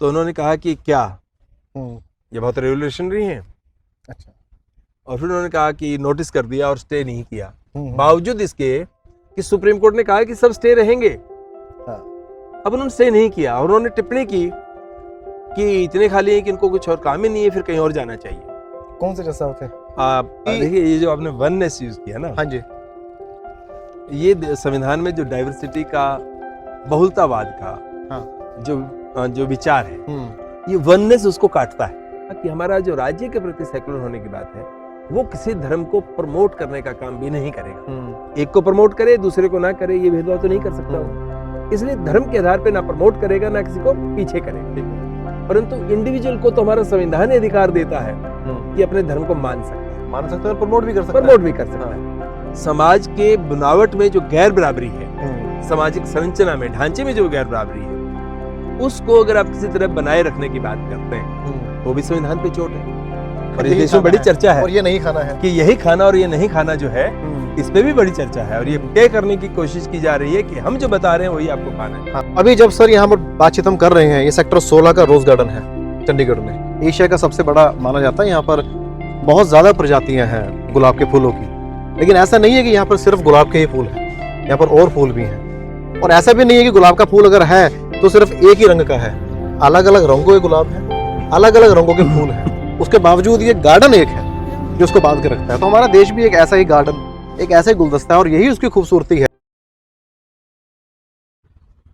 तो उन्होंने कहा कि क्या हम्म, ये बहुत रेवोल्यूशनरी है। अच्छा। और फिर उन्होंने कहा कि नोटिस कर दिया और स्टे नहीं किया, हम्म, बावजूद इसके कि सुप्रीम कोर्ट ने कहा कि सब स्टे रहेंगे। हाँ। अब उन्होंने स्टे नहीं किया और उन्होंने टिप्पणी की कि इतने खाली है कि इनको कुछ और काम ही नहीं है, फिर कहीं और जाना चाहिए। कौन से प्रस्ताव थे? आप देखिए, ये जो आपने वननेस यूज किया ना, हाँ जी। ये संविधान में जो डाइवर्सिटी का, बहुलतावाद का हाँ। जो विचार है, ये वननेस उसको काटता है कि हमारा जो राज्य के प्रति सेकुलर होने की बात है, वो किसी धर्म को प्रमोट करने का काम भी नहीं करेगा। एक को प्रमोट करे, दूसरे को ना करे, ये भेदभाव तो नहीं कर सकता वो। इसलिए धर्म के आधार पे ना प्रमोट करेगा, ना किसी को पीछे करेगा। परंतु इंडिविजुअल को तो हमारा संविधान अधिकार देता है कि अपने धर्म को मान सकते हैं, प्रमोट भी कर सकता है। समाज के बनावट में जो गैर बराबरी है, सामाजिक संरचना में, ढांचे में जो गैर बराबरी है, उसको अगर आप किसी तरह बनाए रखने की बात करते हैं, तो भी संविधान पे चोट है। और इस देश में बड़ी चर्चा है, और ये नहीं खाना है कि यही खाना और ये नहीं खाना जो है, इस पे भी बड़ी चर्चा है। और ये तय करने की कोशिश की जा रही है कि हम जो बता रहे हैं वही आपको खाना है। हाँ, अभी जब सर यहाँ पर बातचीत हम कर रहे हैं, ये सेक्टर 16 का रोज गार्डन है चंडीगढ़ में, एशिया का सबसे बड़ा माना जाता है। यहाँ पर बहुत ज्यादा प्रजातियां हैं गुलाब के फूलों की, लेकिन ऐसा नहीं है कि यहाँ पर सिर्फ गुलाब के ही फूल हैं, यहाँ पर और फूल भी हैं। और ऐसा भी नहीं है कि गुलाब का फूल अगर है तो सिर्फ एक ही रंग का है, अलग अलग रंगों के गुलाब है, अलग अलग रंगों के फूल हैं। उसके बावजूद ये गार्डन एक है जो उसको बांध के रखता है। तो हमारा देश भी एक ऐसा ही गार्डन, एक ऐसा ही गुलदस्ता है, और यही उसकी खूबसूरती है।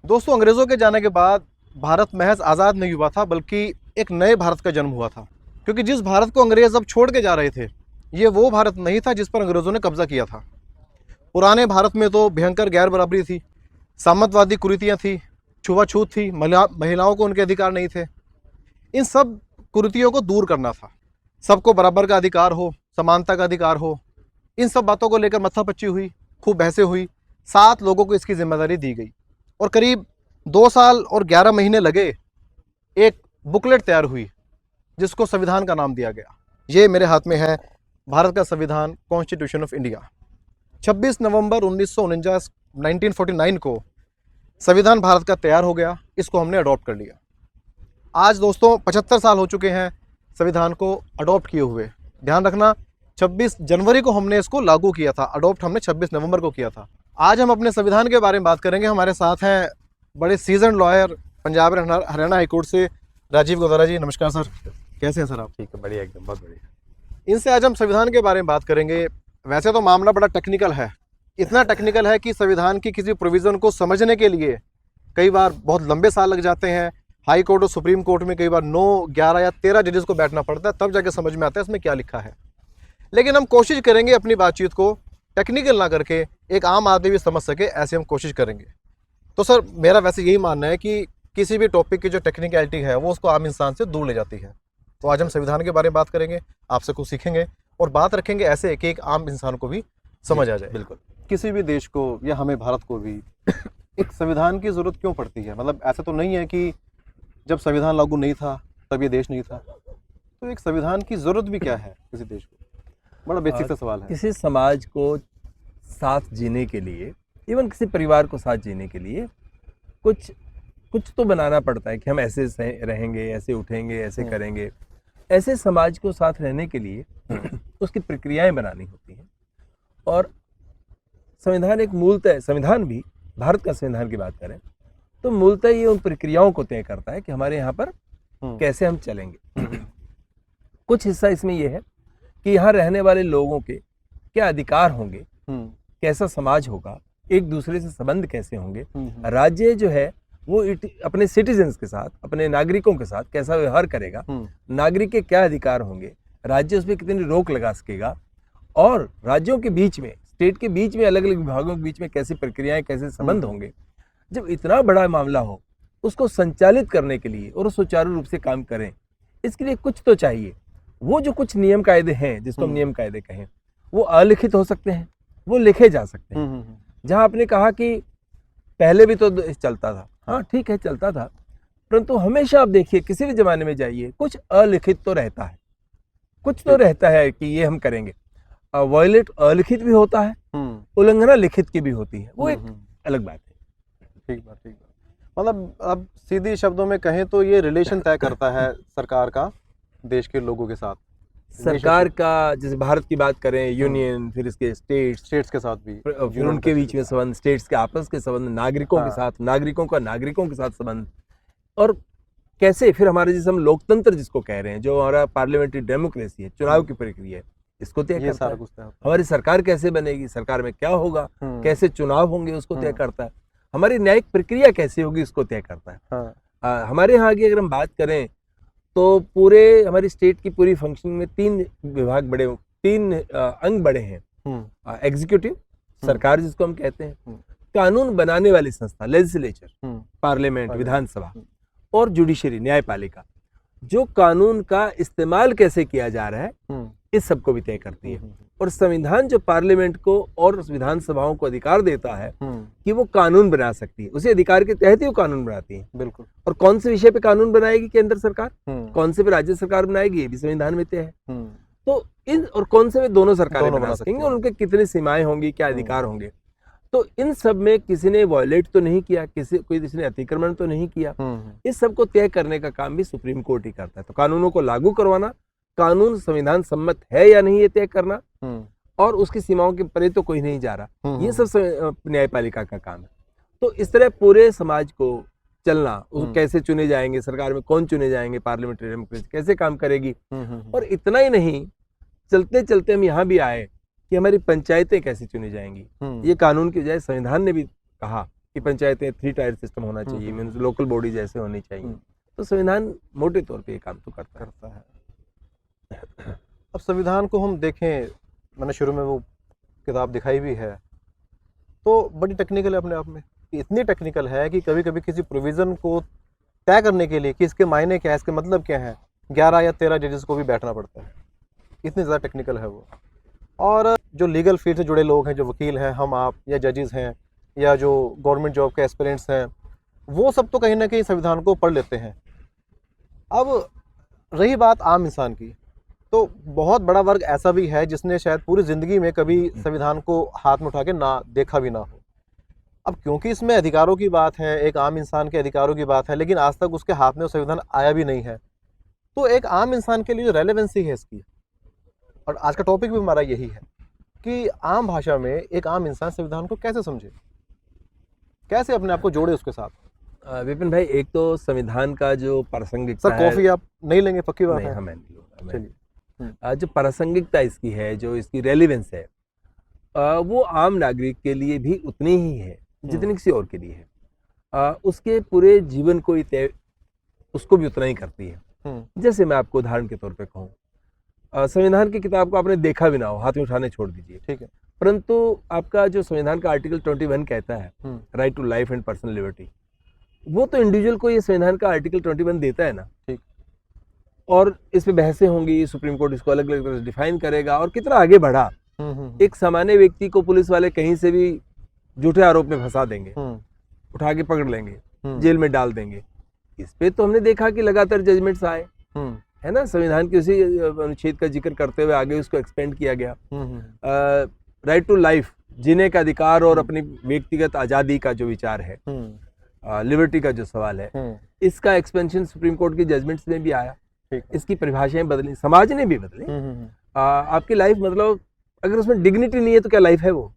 दोस्तों, अंग्रेजों के जाने के बाद भारत महज आज़ाद नहीं हुआ था, बल्कि एक नए भारत का जन्म हुआ था। क्योंकि जिस भारत को अंग्रेज अब छोड़ के जा रहे थे, ये वो भारत नहीं था जिस पर अंग्रेजों ने कब्जा किया था। पुराने भारत में तो भयंकर गैर बराबरी थी, सामंतवादी कुरीतियाँ थी, छुआछूत थी, महिलाओं को उनके अधिकार नहीं थे। इन सब कुरीतियों को दूर करना था, सबको बराबर का अधिकार हो, समानता का अधिकार हो। इन सब बातों को लेकर मत्थापच्ची हुई, खूब बहसें हुई, 7 लोगों को इसकी जिम्मेदारी दी गई और करीब 2 साल और 11 महीने लगे। एक बुकलेट तैयार हुई जिसको संविधान का नाम दिया गया। ये मेरे हाथ में है भारत का संविधान, कॉन्स्टिट्यूशन ऑफ इंडिया। 26 नवंबर 1949 को संविधान भारत का तैयार हो गया, इसको हमने अडॉप्ट कर लिया। आज दोस्तों 75 साल हो चुके हैं संविधान को अडॉप्ट किए हुए। ध्यान रखना, 26 जनवरी को हमने इसको लागू किया था, अडॉप्ट हमने 26 नवंबर को किया था। आज हम अपने संविधान के बारे में बात करेंगे। हमारे साथ हैं बड़े सीजन लॉयर, पंजाब और हरियाणा हाईकोर्ट से राजीव गोदारा जी। नमस्कार सर, कैसे हैं सर आप? ठीक है, बढ़िया, एकदम बहुत बढ़िया। इनसे आज हम संविधान के बारे में बात करेंगे। वैसे तो मामला बड़ा टेक्निकल है, इतना टेक्निकल है कि संविधान की किसी प्रोविज़न को समझने के लिए कई बार बहुत लंबे साल लग जाते हैं। हाई कोर्ट और सुप्रीम कोर्ट में कई बार 9, 11 या 13 जजेस को बैठना पड़ता है, तब जाके समझ में आता है इसमें क्या लिखा है। लेकिन हम कोशिश करेंगे अपनी बातचीत को टेक्निकल ना करके एक आम आदमी भी समझ सके, ऐसे हम कोशिश करेंगे। तो सर, मेरा वैसे यही मानना है कि किसी भी टॉपिक की जो टेक्निकलिटी है वो उसको आम इंसान से दूर ले जाती है। तो आज हम संविधान के बारे में बात करेंगे, आपसे कुछ सीखेंगे और बात रखेंगे ऐसे कि एक आम इंसान को भी समझ आ जाए। बिल्कुल। किसी भी देश को या हमें भारत को भी एक संविधान की ज़रूरत क्यों पड़ती है? मतलब ऐसा तो नहीं है कि जब संविधान लागू नहीं था तब ये देश नहीं था। तो एक संविधान की ज़रूरत भी क्या है किसी देश को? बड़ा बेसिक सा सवाल है। किसी समाज को साथ जीने के लिए, इवन किसी परिवार को साथ जीने के लिए कुछ तो बनाना पड़ता है कि हम ऐसे रहेंगे, ऐसे उठेंगे, ऐसे करेंगे। ऐसे समाज को साथ रहने के लिए उसकी प्रक्रियाएं बनानी होती हैं। और संविधान एक मूलतः, संविधान भी, भारत का संविधान की बात करें तो मूलतः ये उन प्रक्रियाओं को तय करता है कि हमारे यहाँ पर कैसे हम चलेंगे। कुछ हिस्सा इसमें यह है कि यहाँ रहने वाले लोगों के क्या अधिकार होंगे, कैसा समाज होगा, एक दूसरे से संबंध कैसे होंगे, राज्य जो है वो अपने सिटीजन्स के साथ, अपने नागरिकों के साथ कैसा व्यवहार करेगा, नागरिक के क्या अधिकार होंगे, राज्य उस पर कितनी रोक लगा सकेगा, और राज्यों के बीच में, स्टेट के बीच में, अलग अलग विभागों के बीच में कैसी प्रक्रियाएं, कैसे संबंध होंगे। जब इतना बड़ा मामला हो, उसको संचालित करने के लिए और सुचारू रूप से काम करें, इसके लिए कुछ तो चाहिए। वो जो कुछ नियम कायदे हैं, जिसको हम नियम कायदे कहें, वो अलिखित हो सकते हैं, वो लिखे जा सकते हैं। जहां आपने कहा कि पहले भी तो चलता था, हाँ ठीक है, चलता था, परंतु हमेशा आप देखिए, किसी भी जमाने में जाइए, कुछ अलिखित तो रहता है, कुछ तो रहता है कि ये हम करेंगे। वायलेट अलिखित भी होता है, उल्लंघना लिखित की भी होती है, वो एक अलग बात है। ठीक बात, ठीक बात। मतलब अब सीधी शब्दों में कहें तो ये रिलेशन तय करता है सरकार का देश के लोगों के साथ, सरकार का, जैसे भारत की बात करें, यूनियन, फिर इसके स्टेट्स, स्टेट्स के साथ भी, फिर उनके बीच में संबंध, स्टेट्स के आपस के संबंध, नागरिकों के हाँ। साथ, नागरिकों का नागरिकों के साथ संबंध, और कैसे फिर हमारे जैसे हम लोकतंत्र जिसको कह रहे हैं, जो हमारा पार्लियामेंट्री डेमोक्रेसी है, चुनाव की प्रक्रिया है, इसको तय ये करता सारा है। कुछ तय होता हमारी सरकार कैसे बनेगी, सरकार में क्या होगा, है। कैसे चुनाव होंगे, उसको तय हम्म। करता है। हमारी न्यायिक प्रक्रिया कैसे होगी, उसको तय करता है। हाँ। हमारे यहाँ की अगर हम बात करें तो पूरे हमारी स्टेट की पूरी फंक्शनिंग में 3 विभाग बड़े, 3 अंग बड़े हैं। एग्जीक्यूटिव, सरकार जिसको हम कहते हैं, कानून बनाने वाली संस्था लेजिस्लेचर, पार्लियामेंट, विधानसभा, और जुडिशरी, न्यायपालिका, जो कानून का इस्तेमाल कैसे किया जा रहा है इस सब को भी तय करती है। और संविधान जो पार्लियामेंट को और विधानसभाओं को अधिकार देता है कि वो कानून बना सकती है, उसी अधिकार के तहत ही वो कानून बनाती है। बिल्कुल। और कौन से विषय पे कानून बनाएगी केंद्र सरकार, कौन से पे राज्य सरकार बनाएगी, ये भी संविधान में तय है। तो इन और कौन से में दोनों सरकारें बना सकेंगी, और उनके कितनी सीमाएं होंगी, क्या अधिकार होंगे। तो इन सब में किसी ने वॉयलेट तो नहीं किया, किसी ने अतिक्रमण तो नहीं किया। इस सब को तय करने का काम भी सुप्रीम कोर्ट ही करता है। तो कानूनों को लागू करवाना, कानून संविधान सम्मत है या नहीं ये तय करना, और उसकी सीमाओं के परे तो कोई नहीं जा रहा, ये सब न्यायपालिका का काम है। तो इस तरह पूरे समाज को चलना, उसको कैसे चुने जाएंगे, सरकार में कौन चुने जाएंगे, पार्लियामेंट्री डेमोक्रेसी कैसे काम करेगी। और इतना ही नहीं, चलते चलते हम यहाँ भी आए कि हमारी पंचायतें कैसे चुनी जाएंगी। ये कानून की बजाय संविधान ने भी कहा कि पंचायतें 3 टायर सिस्टम होना चाहिए, मीन्स लोकल बॉडी जैसे होनी चाहिए। तो संविधान मोटे तौर पे ये काम तो करता है। अब संविधान को हम देखें, मैंने शुरू में वो किताब दिखाई भी है, तो बड़ी टेक्निकल है अपने आप में। इतनी टेक्निकल है कि कभी कभी किसी प्रोविज़न को तय करने के लिए कि इसके मायने क्या है, इसके मतलब क्या है, 11 या 13 जजेस को भी बैठना पड़ता है। इतनी ज़्यादा टेक्निकल है वो। और जो लीगल फील्ड से जुड़े लोग हैं, जो वकील हैं, हम आप, या जजेस हैं, या जो गवर्नमेंट जॉब के एस्पिरेंट्स हैं, वो सब तो कहीं ना कहीं संविधान को पढ़ लेते हैं। अब रही बात आम इंसान की, तो बहुत बड़ा वर्ग ऐसा भी है जिसने शायद पूरी ज़िंदगी में कभी संविधान को हाथ में उठा के ना देखा भी ना हो। अब क्योंकि इसमें अधिकारों की बात है, एक आम इंसान के अधिकारों की बात है, लेकिन आज तक उसके हाथ में वो संविधान आया भी नहीं है, तो एक आम इंसान के लिए जो रेलेवेंसी है इसकी, और आज का टॉपिक भी हमारा यही है कि आम भाषा में एक आम इंसान संविधान को कैसे समझे, कैसे अपने आप को जोड़े उसके साथ। विपिन भाई, एक तो संविधान का जो प्रासंगिकता सर, कॉफी आप नहीं लेंगे? पक्की बात नहीं, है। हाँ, मैं नहीं लूंगा। चलिए। जो प्रासंगिकता इसकी है, जो इसकी रेलिवेंस है, वो आम नागरिक के लिए भी उतनी ही है जितनी किसी और के लिए है। उसके पूरे जीवन को तय उसको भी उतना ही करती है। जैसे मैं आपको उदाहरण के तौर पे कहूँ, संविधान की किताब को आपने देखा भी ना हो, हाथ में उठाने छोड़ दीजिए, ठीक है, परंतु आपका जो संविधान का आर्टिकल 21 कहता है, right to life and personal liberty, वो तो इंडिविजुअल को ये संविधान का आर्टिकल 21 देता है ना, ठीक। और इस पे बहसें होंगी, सुप्रीम कोर्ट इसको अलग अलग तरह से डिफाइन करेगा, और कितना आगे बढ़ा। एक सामान्य व्यक्ति को पुलिस वाले कहीं से भी झूठे आरोप में फंसा देंगे, उठा के पकड़ लेंगे, जेल में डाल देंगे। इस पे तो हमने देखा कि लगातार जजमेंट्स आए, है ना। संविधान के उसी अनुच्छेद का जिक्र करते हुए आगे उसको एक्सपेंड किया गया। राइट टू लाइफ, जीने का अधिकार और अपनी व्यक्तिगत आज़ादी का जो विचार है, लिबर्टी का जो सवाल है, इसका एक्सपेंशन सुप्रीम कोर्ट की जजमेंट्स में भी आया। इसकी परिभाषाएं बदली, समाज ने भी बदली। आपकी लाइफ, मतलब अगर उसमें डिग्निटी नहीं है तो क्या लाइफ है वो?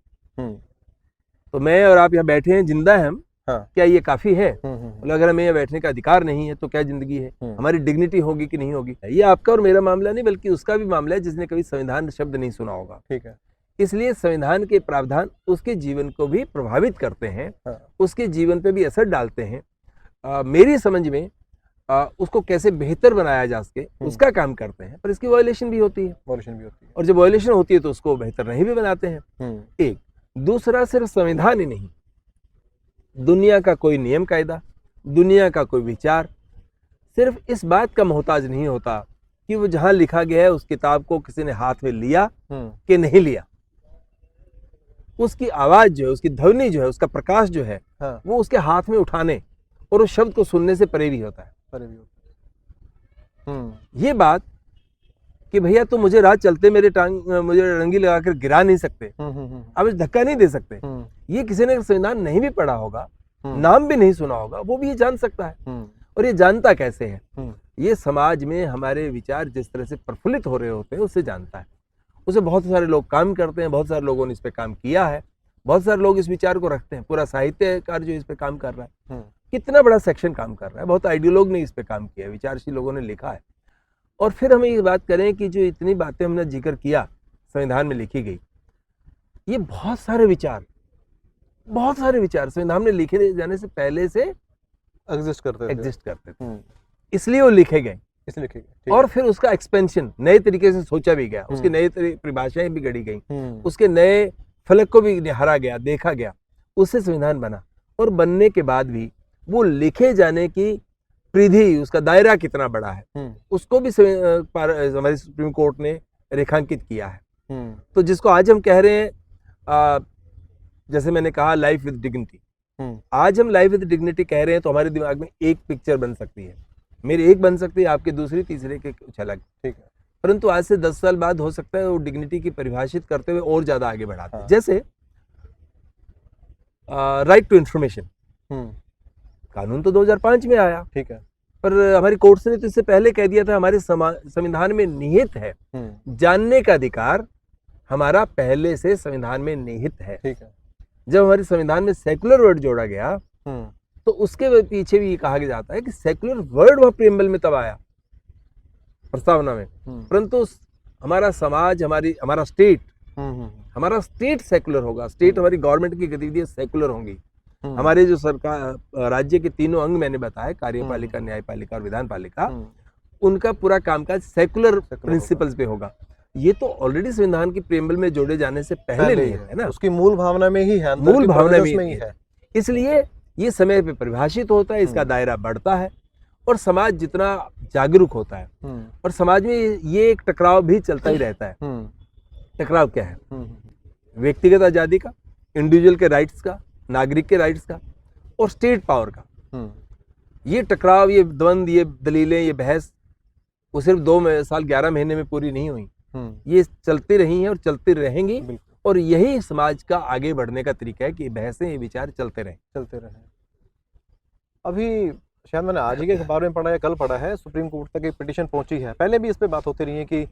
तो मैं और आप यहाँ बैठे हैं, जिंदा है हम, क्या ये काफी है? मतलब अगर हमें यहाँ बैठने का अधिकार नहीं है तो क्या जिंदगी है? हमारी डिग्निटी होगी कि नहीं होगी? ये आपका और मेरा मामला नहीं, बल्कि उसका भी मामला है जिसने कभी संविधान शब्द नहीं सुना होगा, ठीक है। इसलिए संविधान के प्रावधान उसके जीवन को भी प्रभावित करते हैं, उसके जीवन पे भी असर डालते हैं। मेरी समझ में उसको कैसे बेहतर बनाया जा सके उसका काम करते हैं, पर इसकी वायलेशन भी होती है, और जब वायलेशन होती है तो उसको बेहतर नहीं भी बनाते हैं। एक दूसरा, सिर्फ संविधान ही नहीं, दुनिया का कोई नियम कायदा, दुनिया का कोई विचार सिर्फ इस बात का मोहताज नहीं होता कि वो जहां लिखा गया है उस किताब को किसी ने हाथ में लिया कि नहीं लिया। उसकी आवाज जो है, उसकी ध्वनि जो है, उसका प्रकाश जो है, वो उसके हाथ में उठाने और उस शब्द को सुनने से परे भी होता है। ये बात कि भैया तुम मुझे रात चलते मुझे रंगी लगाकर गिरा नहीं सकते, अब धक्का नहीं दे सकते, ये किसी ने संविधान नहीं भी पढ़ा होगा नाम भी नहीं सुना होगा, वो भी ये जान सकता है। और ये जानता कैसे है? ये समाज में हमारे विचार जिस तरह से प्रफुल्लित हो रहे होते हैं उससे जानता है। उसे बहुत सारे लोग काम करते हैं, बहुत सारे लोगों ने इस पे काम किया है, बहुत सारे लोग इस विचार को रखते हैं। पूरा साहित्यकार जो इस पे काम कर रहा है, कितना बड़ा सेक्शन काम कर रहा है, बहुत आइडियोलॉग ने इस पे काम किया है, विचारशील लोगों ने लिखा है। और फिर हमें ये बात करें कि जो इतनी बातें हमने जिक्र किया संविधान में लिखी गई, ये बहुत सारे विचार संविधान में लिखे जाने से पहले से एग्जिस्ट करते थे। इसलिए वो लिखे गए, इसलिए लिखे गए। और फिर उसका एक्सपेंशन नए तरीके से सोचा भी गया, उसकी नई परिभाषाएं भी गढ़ी गई, उसके नए फलक को भी निहारा गया, देखा गया, उससे संविधान बना। और बनने के बाद भी वो लिखे जाने की परिधि, उसका दायरा कितना बड़ा है, उसको भी हमारी सुप्रीम कोर्ट ने रेखांकित किया है। तो जिसको आज हम कह रहे हैं, जैसे मैंने कहा, लाइफ विद डिग्निटी, आज हम लाइफ विद डिग्निटी कह रहे हैं तो हमारे दिमाग में एक पिक्चर बन सकती है, मेरी एक बन सकती है, आपके दूसरी, तीसरे के कुछ अलग। ठीक है। परंतु आज से 10 साल बाद हो सकता है वो डिग्निटी की परिभाषित करते हुए और ज्यादा आगे बढ़ाते हैं। जैसे राइट टू इंफॉर्मेशन, कानून तो 2005 में आया, ठीक है, पर हमारी कोर्ट ने तो इससे पहले कह दिया था हमारे संविधान में निहित है, जानने का अधिकार हमारा पहले से संविधान में निहित है। ठीक है। जब हमारे संविधान में सेकुलर वर्ड जोड़ा गया तो उसके पीछे भी ये कहा जाता है कि सेकुलर वर्ड वह प्रीएम्बल में तब आया, प्रस्तावना में, परंतु हमारा समाज, हमारा स्टेट सेकुलर होगा। स्टेट हमारी गवर्नमेंट की गतिविधियां सेकुलर होंगी। हमारे जो सरकार, राज्य के तीनों अंग मैंने बताया, कार्यपालिका, न्यायपालिका और विधानपालिका, उनका पूरा कामकाज सेकुलर प्रिंसिपल्स पे होगा। ये तो ऑलरेडी संविधान की प्रीएम्बल में जोड़े जाने से पहले नहीं है ना, उसकी मूल भावना में ही है, मूल भावना में ही है। इसलिए ये समय पे परिभाषित होता है, इसका दायरा बढ़ता है, और समाज जितना जागरूक होता है, और समाज में ये एक टकराव भी चलता ही रहता है। टकराव क्या है? व्यक्तिगत आजादी का, इंडिविजुअल के राइट्स का, नागरिक के राइट्स का, और स्टेट पावर का। ये टकराव, ये द्वंद, ये दलीलें, ये बहस, वो सिर्फ 2 साल 11 महीने में पूरी नहीं हुई, ये चलती रही हैं और चलती रहेंगी। और यही समाज का आगे बढ़ने का तरीका है कि बहसें, ये विचार चलते रहे। अभी शायद मैंने आज ही के अखबार में पढ़ा या कल पढ़ा है, सुप्रीम कोर्ट तक एक पिटीशन पहुंची है। पहले भी इस पे बात होती रही है कि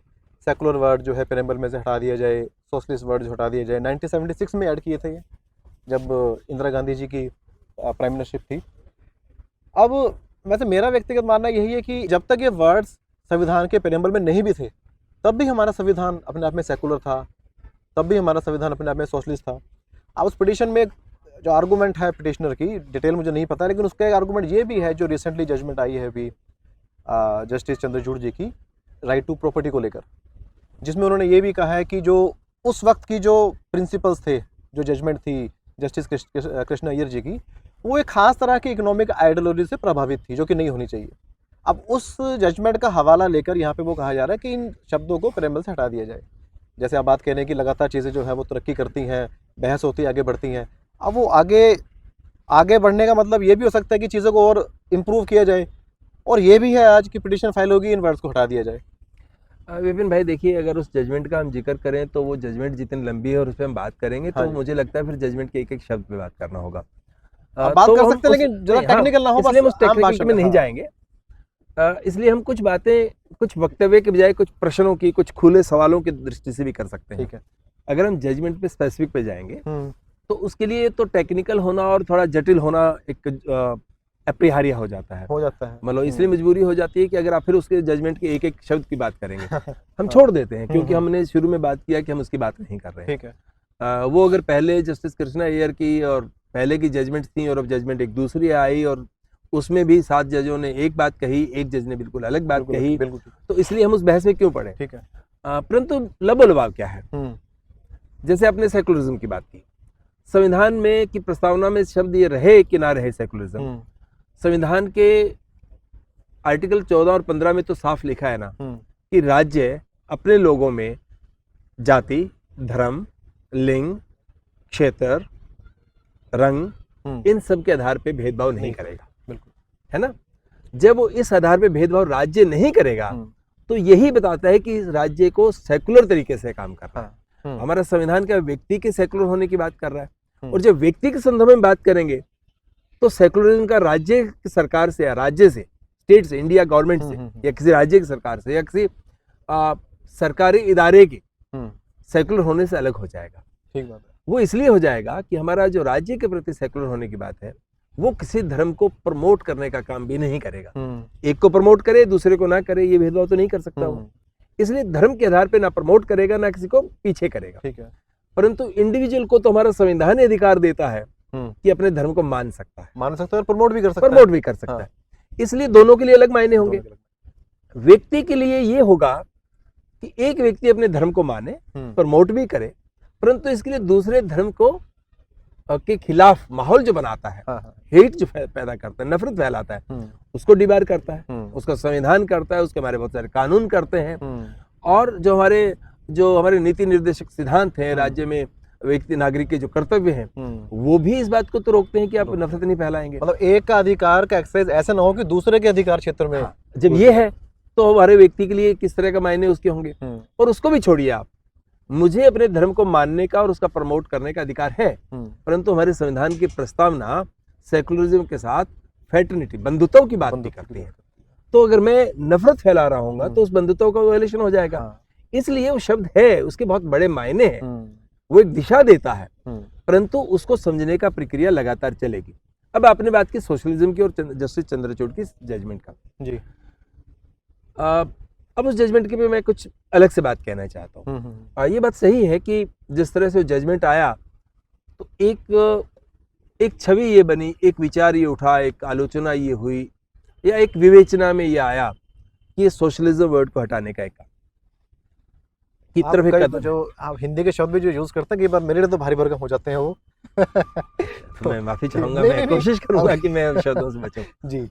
सेकुलर वर्ड जो है प्रीएम्बल में से हटा दिया जाए, सोशलिस्ट वर्ड जो हटा दिया जाए। 1976 में ऐड किए थे ये, जब इंदिरा गांधी जी की प्राइम मिनिस्टर थी। अब वैसे मेरा व्यक्तिगत मानना यही है कि जब तक ये वर्ड्स संविधान के प्रीएम्बल में नहीं भी थे, तब भी हमारा संविधान अपने आप में सेकुलर था, तब भी हमारा संविधान अपने आप में सोशलिस्ट था। अब उस पिटीशन में जो आर्गूमेंट है पिटिशनर की, डिटेल मुझे नहीं पता, लेकिन उसका एक आर्गूमेंट ये भी है, जो रिसेंटली जजमेंट आई है अभी जस्टिस चंद्रचूड़ जी की, राइट टू प्रॉपर्टी को लेकर, जिसमें उन्होंने ये भी कहा है कि जो उस वक्त की जो प्रिंसिपल्स थे, जो जजमेंट थी जस्टिस कृष्ण अय्यर जी की, वो एक खास तरह की इकोनॉमिक आइडियोलॉजी से प्रभावित थी, जो कि नहीं होनी चाहिए। अब उस जजमेंट का हवाला लेकर यहाँ पे वो कहा जा रहा है कि इन शब्दों को प्रीएम्बल से हटा दिया जाए। जैसे आप बात कह रहे हैं कि लगातार चीज़ें जो है वो तरक्की करती हैं, बहस होती है, आगे बढ़ती हैं। अब वो आगे बढ़ने का मतलब ये भी हो सकता है कि चीज़ों को और इम्प्रूव किया जाए, और ये भी है आज की पिटीशन फाइल होगी, इन वर्ड्स को हटा दिया जाए। विपिन भाई देखिए, अगर उस जजमेंट का हम जिक्र करें तो वो जजमेंट जितनी लंबी है और उस पर हम बात करेंगे तो मुझे लगता है फिर जजमेंट के एक शब्द पे बात करना होगा। बात कर सकते हैं, लेकिन जरा टेक्निकल ना हो, इसलिए हम उस टेक्निकल में नहीं जाएंगे। इसलिए हम कुछ बातें, कुछ वक्तव्य के बजाय कुछ प्रश्नों की, कुछ खुले सवालों की दृष्टि से भी कर सकते हैं। ठीक है। अगर हम जजमेंट पे स्पेसिफिक पे जाएंगे तो उसके लिए तो टेक्निकल होना और थोड़ा जटिल होना एक अपरिहार्य हो जाता है। मतलब इसलिए मजबूरी हो जाती है कि अगर आप फिर उसके जजमेंट के एक एक शब्द की बात करेंगे हम छोड़ देते हैं, क्योंकि हमने शुरू में बात किया कि हम उसकी बात नहीं कर रहे हैं। ठीक है। वो अगर पहले जस्टिस कृष्णा अय्यर की और पहले की जजमेंट थी और अब जजमेंट एक दूसरी आई, और उसमें भी 7 जजों ने एक बात कही, एक जज ने बिल्कुल अलग बात कही, तो इसलिए हम उस बहस में क्यों पड़े। ठीक है। परंतु लबोलबाव क्या है, जैसे आपने सेकुलरिज्म की बात की, संविधान में की प्रस्तावना में शब्द ये रहे कि ना रहे सेकुलरिज्म, संविधान के आर्टिकल 14 और 15 में तो साफ लिखा है ना कि राज्य अपने लोगों में जाति, धर्म, लिंग, क्षेत्र, रंग, इन सब के आधार पे भेदभाव नहीं करेगा। बिल्कुल, है ना। जब वो इस आधार पे भेदभाव राज्य नहीं करेगा तो यही बताता है कि इस राज्य को सेकुलर तरीके से काम कर रहा है। हमारा संविधान का व्यक्ति के सेकुलर होने की बात कर रहा है, और जब व्यक्ति के संदर्भ में बात करेंगे तो सेकुलरिज्म का राज्य की सरकार से या राज्य से, स्टेट से, इंडिया गवर्नमेंट से या किसी राज्य की सरकार से या किसी सरकारी इदारे के सेकुलर होने से अलग हो जाएगा। ठीक बात है। वो इसलिए हो जाएगा कि हमारा जो राज्य के प्रति सेकुलर होने की बात है, वो किसी धर्म को प्रमोट करने का काम भी नहीं करेगा। एक को प्रमोट करे, दूसरे को ना करे, ये भेदभाव तो नहीं कर सकता वो। इसलिए धर्म के आधार पे ना प्रमोट करेगा, ना किसी को पीछे करेगा। ठीक है। परंतु इंडिविजुअल को तो हमारा संविधान अधिकार देता है कि अपने धर्म को मान सकता है, मान सकता है और प्रमोट भी कर सकता है। प्रमोट भी कर सकता है। इसलिए दोनों के लिए अलग मायने होंगे। व्यक्ति के लिए ये होगा कि एक व्यक्ति अपने धर्म को माने, प्रमोट भी करे, परंतु इसके लिए दूसरे धर्म को के खिलाफ माहौल जो बनाता है, हेट जो पैदा करता है, नफरत फैलाता है, उसको डिबार करता है, उसका संविधान करता है, उसके हमारे बहुत सारे कानून करते हैं। और जो हमारे नीति निर्देशक सिद्धांत हैं राज्य में, व्यक्ति नागरिक के जो कर्तव्य हैं, वो भी इस बात को तो रोकते हैं कि आप नफरत नहीं फैलाएंगे। मतलब एक का अधिकार का एक्सरसाइज ऐसा ना हो कि दूसरे के अधिकार क्षेत्र में। जब ये है तो हमारे व्यक्ति के लिए किस तरह का मायने उसके होंगे। और उसको भी छोड़िए आप, मुझे अपने धर्म को मानने का और उसका प्रमोट करने का अधिकार है, परंतु हमारे संविधान की प्रस्तावना सेकुलरिज्म के साथ फ्रेटर्निटी, बंधुत्व की बात भी करती है। तो अगर मैं नफरत फैला रहा हूँ तो उस बंधुत्व का वायलेशन हो जाएगा। इसलिए वो शब्द है, उसके बहुत बड़े मायने हैं, वो एक दिशा देता है, परंतु उसको समझने का प्रक्रिया लगातार चलेगी। अब आपने बात की सोशलिज्म की और जस्टिस चंद्रचूड़ की जजमेंट का जी। अब उस जजमेंट की भी मैं कुछ अलग से बात कहना चाहता हूँ। ये बात सही है कि जिस तरह से जजमेंट आया तो एक छवि ये बनी, एक विचार ये उठा, एक आलोचना ये हुई, या एक विवेचना में ये आया कि ये सोशलिज्म वर्ड को हटाने का एक की तरफ एक कदम। जो आप हिंदी के शब्द भी जो यूज करते हैं कि मेरे लिए तो भारी भरकम हो जाते हैं वो। तो मैं माफी चाहूंगा, मैं कोशिश करूंगा कि मैं शब्दों से बचूं जी।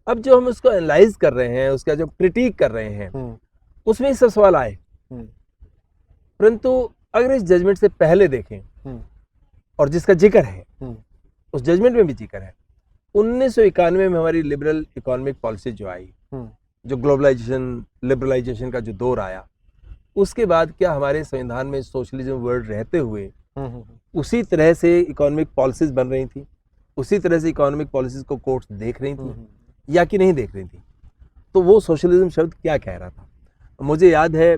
अब जो हम उसको एनालाइज कर रहे हैं, उसका जो क्रिटिक कर रहे हैं, उसमें सब सवाल आए, परंतु अगर इस जजमेंट से पहले देखें और जिसका जिक्र है उस जजमेंट में भी जिक्र है, 1991 में हमारी लिबरल इकोनॉमिक पॉलिसी जो आई, जो ग्लोबलाइजेशन लिबरलाइजेशन का जो दौर आया, उसके बाद क्या हमारे संविधान में सोशलिज्म वर्ड रहते हुए उसी तरह से इकोनॉमिक पॉलिसीज बन रही थी, उसी तरह से इकोनॉमिक पॉलिसीज को कोर्ट्स देख रही थी या कि नहीं देख रही थी? तो वो सोशलिज्म शब्द क्या कह रहा था? मुझे याद है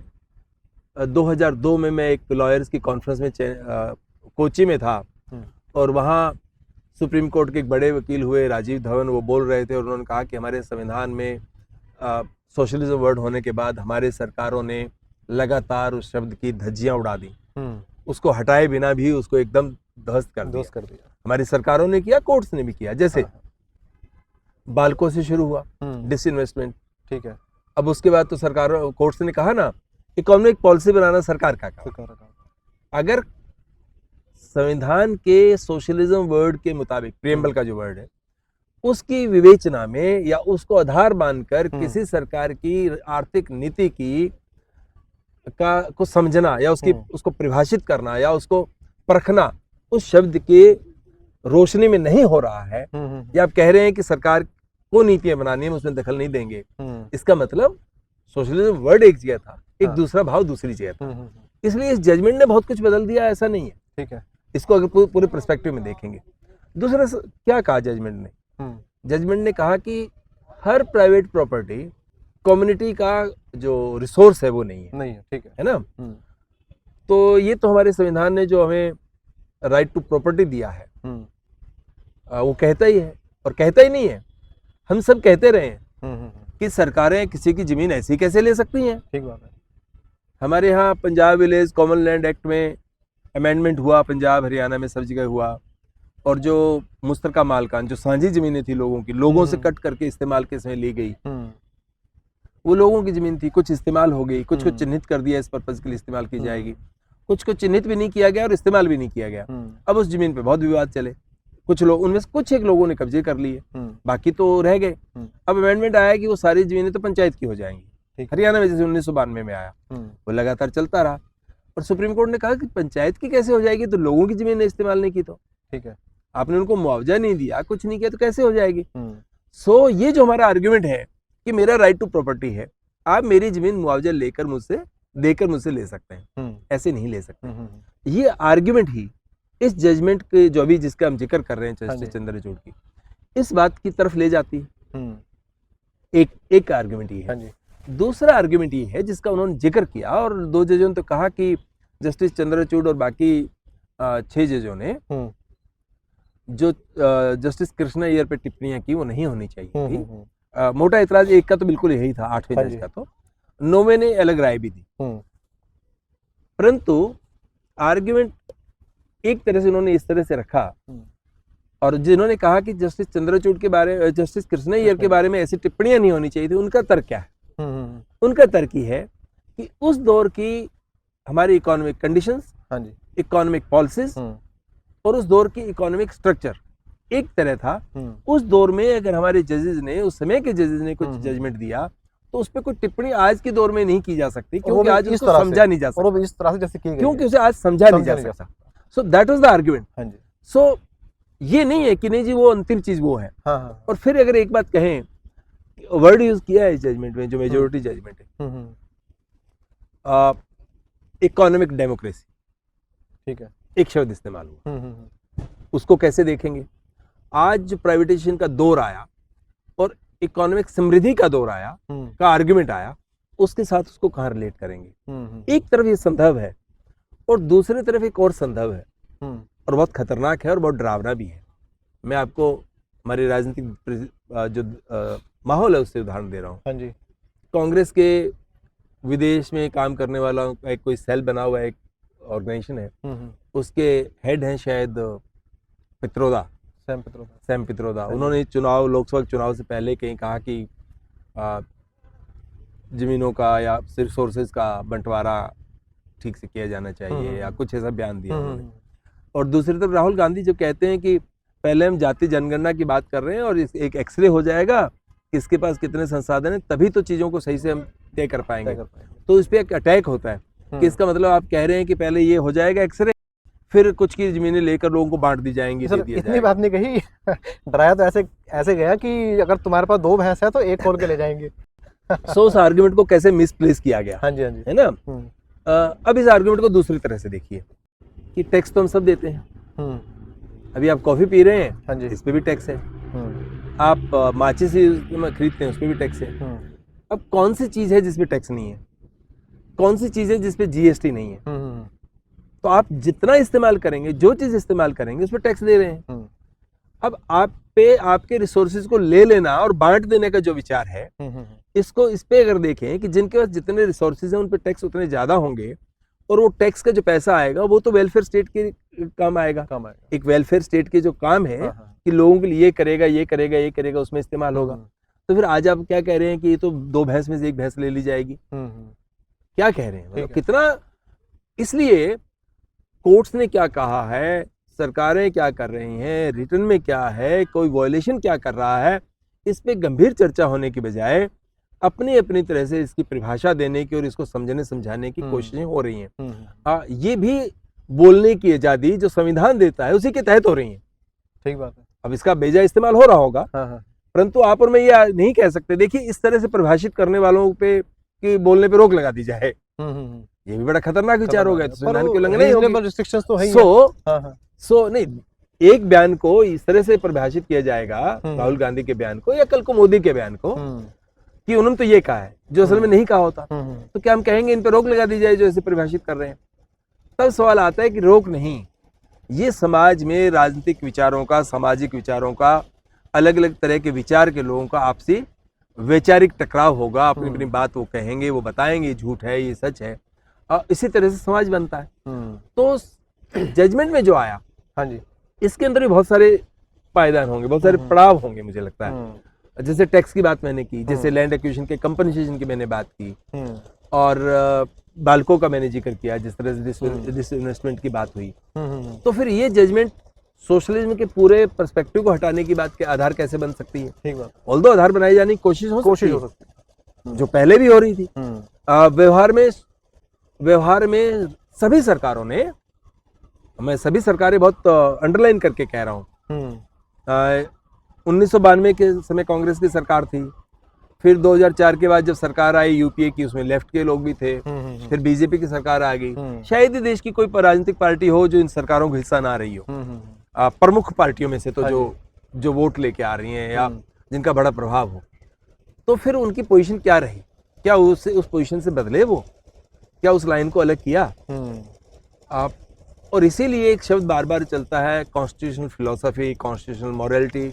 2002 में मैं एक लॉयर्स की कॉन्फ्रेंस में कोची में था और वहाँ सुप्रीम कोर्ट के एक बड़े वकील हुए राजीव धवन, वो बोल रहे थे और उन्होंने कहा कि हमारे संविधान में सोशलिज्म वर्ड होने के बाद हमारे सरकारों ने लगातार उस शब्द की धज्जियां उड़ा दी, उसको हटाए बिना भी उसको एकदम ध्वस्त कर दिया। हमारी सरकारों ने किया, कोर्ट्स ने भी किया। जैसे बालकों से शुरू हुआ डिसइन्वेस्टमेंट, ठीक है। अब उसके बाद तो सरकारों, कोर्ट्स ने कहा ना, इकोनॉमिक पॉलिसी बनाना सरकार का काम। अगर संविधान के सोशलिज्म वर्ड के मुताबिक, प्रियम्बल का जो वर्ड है, उसकी विवेचना में या उसको आधार मानकर किसी सरकार की आर्थिक नीति की को समझना या उसको परिभाषित करना या उसको परखना उस शब्द के रोशनी में नहीं हो रहा है, या आप कह रहे हैं कि सरकार को नीतियां बनानी है, उसमें दखल नहीं देंगे, इसका मतलब सोशलिज्म वर्ड एक जगह था, एक दूसरा भाव दूसरी जगह था। इसलिए इस जजमेंट ने बहुत कुछ बदल दिया, ऐसा नहीं है, ठीक है। इसको अगर पूरे पर्सपेक्टिव में देखेंगे। दूसरा क्या कहा जजमेंट ने? जजमेंट ने कहा कि हर प्राइवेट प्रॉपर्टी कम्युनिटी का जो रिसोर्स है वो नहीं है, ठीक है ना? तो ये तो हमारे संविधान ने जो हमें राइट टू प्रॉपर्टी दिया है वो कहता ही है, और कहता ही नहीं है, हम सब कहते रहे हैं कि सरकारें किसी की जमीन ऐसी कैसे ले सकती हैं। ठीक बात है। हमारे यहाँ Punjab village common land act में अमेंडमेंट हुआ, पंजाब हरियाणा में सब जगह हुआ, और जो मुश्तरका मालकान, जो साझी जमीनें थी लोगों की, लोगों से कट करके इस्तेमाल के समय ली गई, वो लोगों की जमीन थी, कुछ इस्तेमाल हो गई, कुछ को चिन्हित कर दिया इस पर्पज के लिए इस्तेमाल की जाएगी, कुछ को चिन्हित भी नहीं किया गया और इस्तेमाल भी नहीं किया गया। अब उस जमीन पे बहुत विवाद चले, कुछ लोग, उनमें से कुछ एक लोगों ने कब्जे कर लिए, बाकी तो रह गए। अब अमेंडमेंट आया कि वो सारी जमीनें तो पंचायत की हो जाएंगी, हरियाणा में जैसे 1992 में आया, वो लगातार चलता रहा, और सुप्रीम कोर्ट ने कहा कि पंचायत की कैसे हो जाएगी, तो लोगों की जमीन ने इस्तेमाल नहीं की, तो ठीक है, आपने उनको मुआवजा नहीं दिया, कुछ नहीं किया, तो कैसे हो जाएगी? सो ये जो हमारा आर्ग्यूमेंट है कि मेरा राइट टू प्रॉपर्टी है, आप मेरी जमीन मुआवजा देकर मुझसे ले सकते हैं, ऐसे नहीं ले सकते। ये आर्ग्यूमेंट ही इस जजमेंट के जो अभी जिसका हम जिक्र कर रहे हैं हाँ जी। जस्टिस चंद्रचूड़ की, इस बात की तरफ ले जाती है। हम्म, एक आर्गुमेंट ये हाँ है। जी। दूसरा आर्गुमेंट ये है जिसका उन्होंने जिक्र किया, और 2 जजों ने तो कहा कि जस्टिस चंद्रचूड़ और बाकी 6 जजों ने हम्म, जो जस्टिस कृष्णा अय्यर पे टिप्पणियां की वो नहीं होनी चाहिए हम्म, थी। मोटा इतराज एक का तो बिल्कुल यही था, 8वें हाँ जज जी। का। तो 9वें ने अलग राय भी दी, हम्म, परंतु आर्ग्यूमेंट एक तरह से उन्होंने इस तरह से रखा, हम्म, और जिन्होंने कहा कि जस्टिस चंद्रचूड़ के बारे, जस्टिस कृष्णा अय्यर के बारे में ऐसी टिप्पणियां नहीं होनी चाहिए थी, उनका तर्क क्या है? हम्म, उनका तर्क ये है कि उस दौर की हमारी इकोनॉमिक कंडीशंस, हाँ जी। इकोनॉमिक पॉलिसीज हम्म, और उस दौर की इकोनॉमिक स्ट्रक्चर एक तरह था। हम्म, उस दौर में अगर हमारे जजेस ने, उस समय के जजेस ने कुछ हम्म, जजमेंट दिया, तो उस पर कोई टिप्पणी आज के दौर में नहीं की जा सकती, और वो क्योंकि भी आज इस उसको तरह से, समझा नहीं जा और सकता, वो भी इस तरह से जैसे की गई क्योंकि है। उसे आज समझा नहीं समझा जा नहीं जा सकता। So that was the argument. हाँ जी। सो ये नहीं है कि नहीं जी वो अंतिम चीज वो है। हाँ, हाँ। और फिर अगर एक बात कहें, वर्ड यूज किया है इस जजमेंट में, जो मेजोरिटी जजमेंट है, हम्म, इकोनॉमिक डेमोक्रेसी, ठीक है। एक शब्द इस्तेमाल हुआ। हम्म, उसको कैसे देखेंगे? आज जो प्राइवेटाइजेशन का दौर आया और इकोनॉमिक समृद्धि का दौर आया, का आर्गुमेंट आया, उसके साथ उसको कहाँ रिलेट करेंगे? एक तरफ ये संदर्भ है और दूसरी तरफ एक और संदर्भ है, और बहुत खतरनाक है और बहुत डरावना भी है। मैं आपको हमारे राजनीतिक जो माहौल है उससे उदाहरण दे रहा हूँ। हाँ जी। कांग्रेस के विदेश में काम करने वाला एक कोई सेल बना हुआ एक ऑर्गेनाइजेशन है, उसके हेड हैं शायद पित्रोदा, सैम पित्रोदा। उन्होंने लोकसभा चुनाव से पहले कहीं कहा कि जमीनों का या रिसोर्सेज का बंटवारा ठीक से किया जाना चाहिए, या कुछ ऐसा बयान दिया उन्होंने। और दूसरी तरफ राहुल गांधी जो कहते हैं कि पहले हम जाति जनगणना की बात कर रहे हैं और एक एक्सरे हो जाएगा किसके पास कितने संसाधन है, तभी तो चीज़ों को सही से हम तय कर पाएंगे। तो इस पर एक अटैक होता है कि इसका मतलब आप कह रहे हैं कि पहले ये हो जाएगा एक्सरे, फिर कुछ की जमीनें लेकर लोगों को बांट दी जाएंगी, दे दिया इतनी बात नहीं कही। डराया तो ऐसे गया कि अगर तुम्हारे पास 2 भैंस है तो एक खोल के ले जाएंगे। सो उस आर्गुमेंट को कैसे मिसप्लेस किया गया, हाँ जी, हाँ जी। है ना। अब इस आर्गुमेंट को दूसरी तरह से देखिए कि टैक्स तो हम सब देते हैं। अभी आप कॉफी पी रहे हैं, हाँ जी। इस पे भी टैक्स है। आप माचिस खरीदते हैं, उस पे भी टैक्स है। अब कौन सी चीज है जिसपे टैक्स नहीं है? कौन सी चीज है जिसपे जीएसटी नहीं है? तो आप जितना इस्तेमाल करेंगे, जो चीज इस्तेमाल करेंगे, उस पर टैक्स दे रहे हैं। अब आप पे आपके रिसोर्सेज को ले लेना और बांट देने का जो विचार है, इसको इस पे अगर देखें कि जिनके पास जितने रिसोर्सेज हैं उन पे टैक्स उतने ज्यादा होंगे, और वो टैक्स का जो पैसा आएगा वो तो वेलफेयर स्टेट के काम आएगा। एक वेलफेयर स्टेट के जो काम है कि लोगों के लिए ये करेगा, ये करेगा, ये करेगा, उसमें इस्तेमाल होगा। तो फिर आज आप क्या कह रहे हैं कि ये तो 2 भैंस में से 1 भैंस ले ली जाएगी? क्या कह रहे हैं? मतलब कितना, इसलिए कोर्ट्स ने क्या कहा है, सरकारें क्या कर रही हैं, रिटर्न में क्या है, कोई वायलेशन क्या कर रहा है, इस पे गंभीर चर्चा होने की बजाय अपनी अपनी तरह से इसकी परिभाषा देने की और इसको समझने समझाने की कोशिशें हो रही हैं। ये भी बोलने की आजादी जो संविधान देता है उसी के तहत हो रही है। ठीक बात है। अब इसका बेजा इस्तेमाल हो रहा होगा, परंतु आप और मैं ये नहीं कह सकते। देखिए, इस तरह से परिभाषित करने वालों पे कि बोलने पे रोक लगा दी जाए, ये भी बड़ा खतरनाक विचार हो गया। तो संविधान की उल्लंघन नहीं होगी। रिस्ट्रिक्शंस तो है ही। सो नहीं, एक बयान को इस तरह से परिभाषित किया जाएगा, राहुल गांधी के बयान को या कल को मोदी के बयान को, कि उन्होंने तो ये कहा है जो असल में नहीं कहा होता, तो क्या हम कहेंगे इन पर रोक लगा दी जाए जो ऐसे परिभाषित कर रहे हैं? तब सवाल आता है कि रोक नहीं, ये समाज में राजनीतिक विचारों का, सामाजिक विचारों का, अलग अलग तरह के विचार के लोगों का आपसी वैचारिक टकराव होगा। अपनी अपनी बात वो कहेंगे, वो बताएंगे झूठ है, ये सच है, और इसी तरह से समाज बनता है। तो जजमेंट में जो आया, हाँ जी, इसके अंदर भी बहुत सारे पायदान होंगे, बहुत सारे पड़ाव होंगे मुझे लगता है। जैसे टैक्स की बात मैंने की, जैसे लैंड एक्विजिशन के कंपनसेशन की मैंने बात की, और बाल्को का मैंने जिक्र किया, जिस तरह से डिसइन्वेस्टमेंट की बात हुई। तो फिर ये जजमेंट सोशलिज्म के पूरे पर्सपेक्टिव को हटाने की बात के आधार कैसे बन सकती है? ठीक बात। ऑल्दो आधार बनाई जाने की कोशिश हो सकती है, जो पहले भी हो रही थी। व्यवहार में सभी सरकारों ने, मैं सभी सरकारें बहुत अंडरलाइन करके कह रहा हूँ, 1992 के समय कांग्रेस की सरकार थी, फिर 2004 के बाद जब सरकार आई यूपीए की, उसमें लेफ्ट के लोग भी थे। फिर बीजेपी की सरकार आ गई। शायद ही देश की कोई राजनीतिक पार्टी हो जो इन सरकारों को हिस्सा ना रही हो, प्रमुख पार्टियों में से तो जो वोट लेके आ रही हैं या जिनका बड़ा प्रभाव हो। तो फिर उनकी पोजीशन क्या रही? क्या उस पोजीशन से बदले वो? क्या उस लाइन को अलग किया? आप और इसीलिए एक शब्द बार बार चलता है, कॉन्स्टिट्यूशनल फिलोसफी, कॉन्स्टिट्यूशनल मॉरलिटी,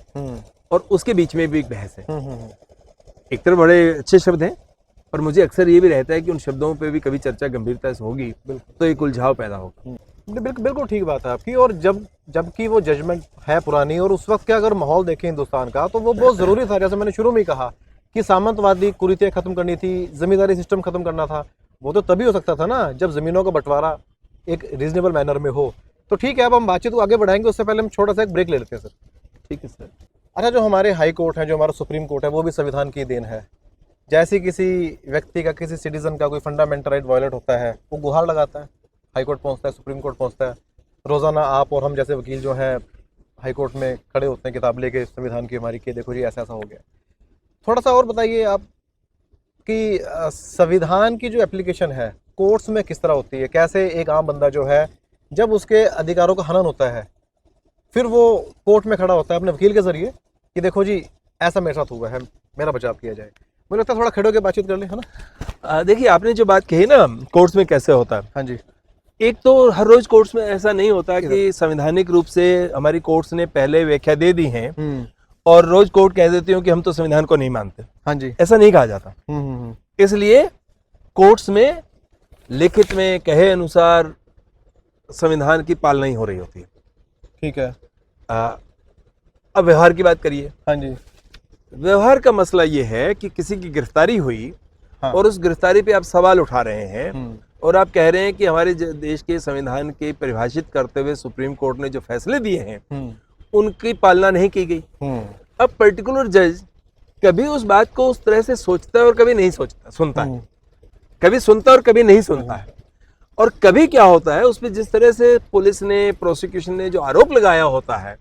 और उसके बीच में भी एक बहस है। एक तरफ बड़े अच्छे शब्द हैं, पर मुझे अक्सर ये भी रहता है कि उन शब्दों पे भी कभी चर्चा गंभीरता से होगी तो एक उलझाव पैदा होगा। बिल्कुल ठीक बात है आपकी। और जबकि वो जजमेंट है पुरानी, और उस वक्त का अगर माहौल देखें हिंदुस्तान का, तो वो बहुत जरूरी था। जैसे मैंने शुरू में ही कहा कि सामंतवादी कुरीतियां खत्म करनी थी, जमींदारी सिस्टम खत्म करना था। वो तो तभी हो सकता था ना जब जमीनों का बंटवारा एक रीजनेबल मैनर में हो। तो ठीक है, अब हम बातचीत को आगे बढ़ाएंगे, उससे पहले हम छोटा सा एक ब्रेक ले लेते हैं सर। ठीक है सर। अच्छा, जो हमारे हाई कोर्ट है, जो हमारा सुप्रीम कोर्ट है, वो भी संविधान की देन है। जैसे किसी व्यक्ति का, किसी सिटीजन का कोई फंडामेंटल राइट वायलेट होता है, वो गुहार लगाता है, हाई कोर्ट पहुंचता है, सुप्रीम कोर्ट पहुंचता है। रोजाना आप और हम जैसे वकील जो हैं हाई कोर्ट में खड़े होते हैं किताब लेके संविधान की हमारी, कि देखो जी ऐसा ऐसा हो गया। थोड़ा सा और बताइए आप कि संविधान की जो एप्लीकेशन है कोर्ट्स में किस तरह होती है? कैसे एक आम बंदा जो है, जब उसके अधिकारों का हनन होता है, फिर वो कोर्ट में खड़ा होता है अपने वकील के जरिए कि देखो जी ऐसा मेरे साथ हुआ है, मेरा बचाव किया जाए। मुझे लगता है थोड़ा खड़े होकर बातचीत कर ले, है ना? देखिए, आपने जो बात कही ना कोर्ट्स में कैसे होता है, हाँ जी। एक तो हर रोज कोर्ट्स में ऐसा नहीं होता कि संवैधानिक रूप से हमारी कोर्ट्स ने पहले व्याख्या दे दी है और रोज कोर्ट कह देती हूँ कि हम तो संविधान को नहीं मानते। हाँ जी। ऐसा नहीं कहा जाता। इसलिए कोर्ट्स में लिखित में कहे अनुसार संविधान की पालना ही हो रही होती है। ठीक है। अब व्यवहार की बात करिए। हाँ जी। व्यवहार का मसला ये है कि किसी की गिरफ्तारी हुई, हाँ। और उस गिरफ्तारी पे आप सवाल उठा रहे हैं और आप कह रहे हैं कि हमारे देश के संविधान के परिभाषित करते हुए सुप्रीम कोर्ट ने जो फैसले दिए हैं उनकी पालना नहीं की गई। अब पर्टिकुलर जज कभी उस बात को उस तरह से सोचता है और कभी नहीं सोचता, सुनता है, कभी सुनता और कभी नहीं सुनता है। और कभी क्या होता है, उसमें जिस तरह से पुलिस ने, प्रोसिक्यूशन ने जो आरोप लगाया होता है,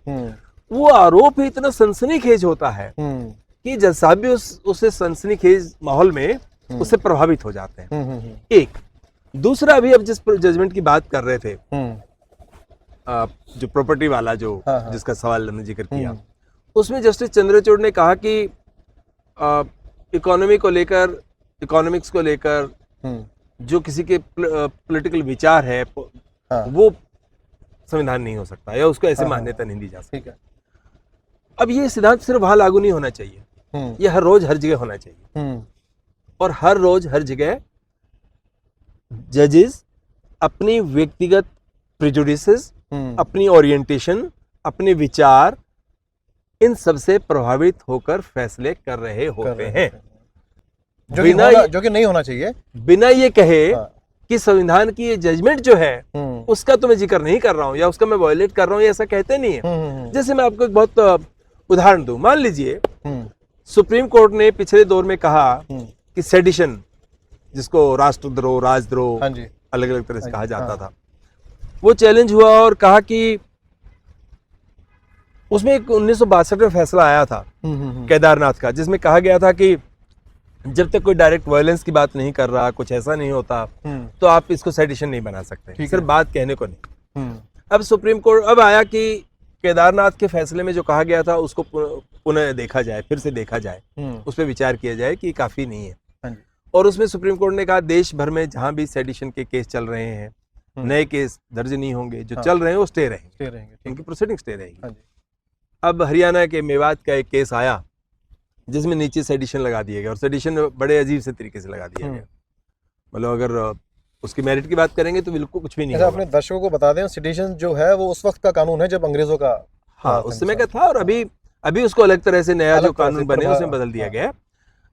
वो आरोप ही इतना सनसनीखेज होता है कि जज साहब भी उससे सनसनीखेज माहौल में उससे प्रभावित हो जाते हैं। एक दूसरा, अभी अब जिस जजमेंट की बात कर रहे थे, जो प्रॉपर्टी वाला जो जिसका सवाल हमने जिक्र किया, उसमें जस्टिस चंद्रचूड़ ने कहा कि इकोनॉमी को लेकर, इकोनॉमिक्स को लेकर जो किसी के पॉलिटिकल विचार है वो संविधान नहीं हो सकता या उसको ऐसे मान्यता नहीं दी जा सकती। अब ये सिद्धांत सिर्फ वहां लागू नहीं होना चाहिए, ये हर रोज हर जगह होना चाहिए। और हर रोज हर जगह जजेस अपनी व्यक्तिगत प्रेजुडिसेस, अपनी ओरिएंटेशन, अपने विचार, इन सब से प्रभावित होकर फैसले कर रहे होते हैं, जो कि नहीं होना चाहिए। बिना ये कहे कि संविधान की ये जजमेंट जो है उसका तो मैं जिक्र नहीं कर रहा हूं या उसका मैं वायलेट कर रहा हूं, ऐसा कहते नहीं है। जैसे मैं आपको एक बहुत उदाहरण दूं, मान लीजिए सुप्रीम कोर्ट ने पिछले दौर में कहा कि सेडिशन, जिसको राष्ट्रद्रोह, राजद्रोह अलग अलग तरह से कहा जाता था, वो चैलेंज हुआ और कहा कि उसमें एक 1962 में फैसला आया था केदारनाथ का, जिसमें कहा गया था कि जब तक कोई डायरेक्ट वायलेंस की बात नहीं कर रहा, कुछ ऐसा नहीं होता, तो आप इसको सेडिशन नहीं बना सकते, सिर्फ बात कहने को नहीं। अब सुप्रीम कोर्ट अब आया कि केदारनाथ के फैसले में जो कहा गया था उसको पुनः देखा जाए, फिर से देखा जाए, उस पर विचार किया जाए कि काफी नहीं है। और उसमें सुप्रीम कोर्ट ने कहा देश भर में जहां भी सेडिशन के केस चल रहे हैं, नए केस दर्ज नहीं होंगे, जो चल रहे हैं वो स्टे रहेंगे, उनकी प्रोसीडिंग स्टे रहेगी। अब हरियाणा के मेवात का एक केस आया जिसमें नीचे सेडिशन लगा दिया गया, और सेडिशन बड़े अजीब से तरीके से लगा दिया गया। मतलब अगर उसकी मेरिट की बात करेंगे तो बिल्कुल कुछ भी नहीं है। अपने दर्शकों को बता दें, सेडिशन जो है वो उस वक्त का कानून है जब अंग्रेजों का, हाँ, उस समय का था, और अभी उसको अलग तरह से नया जो कानून बने उसमें बदल दिया गया।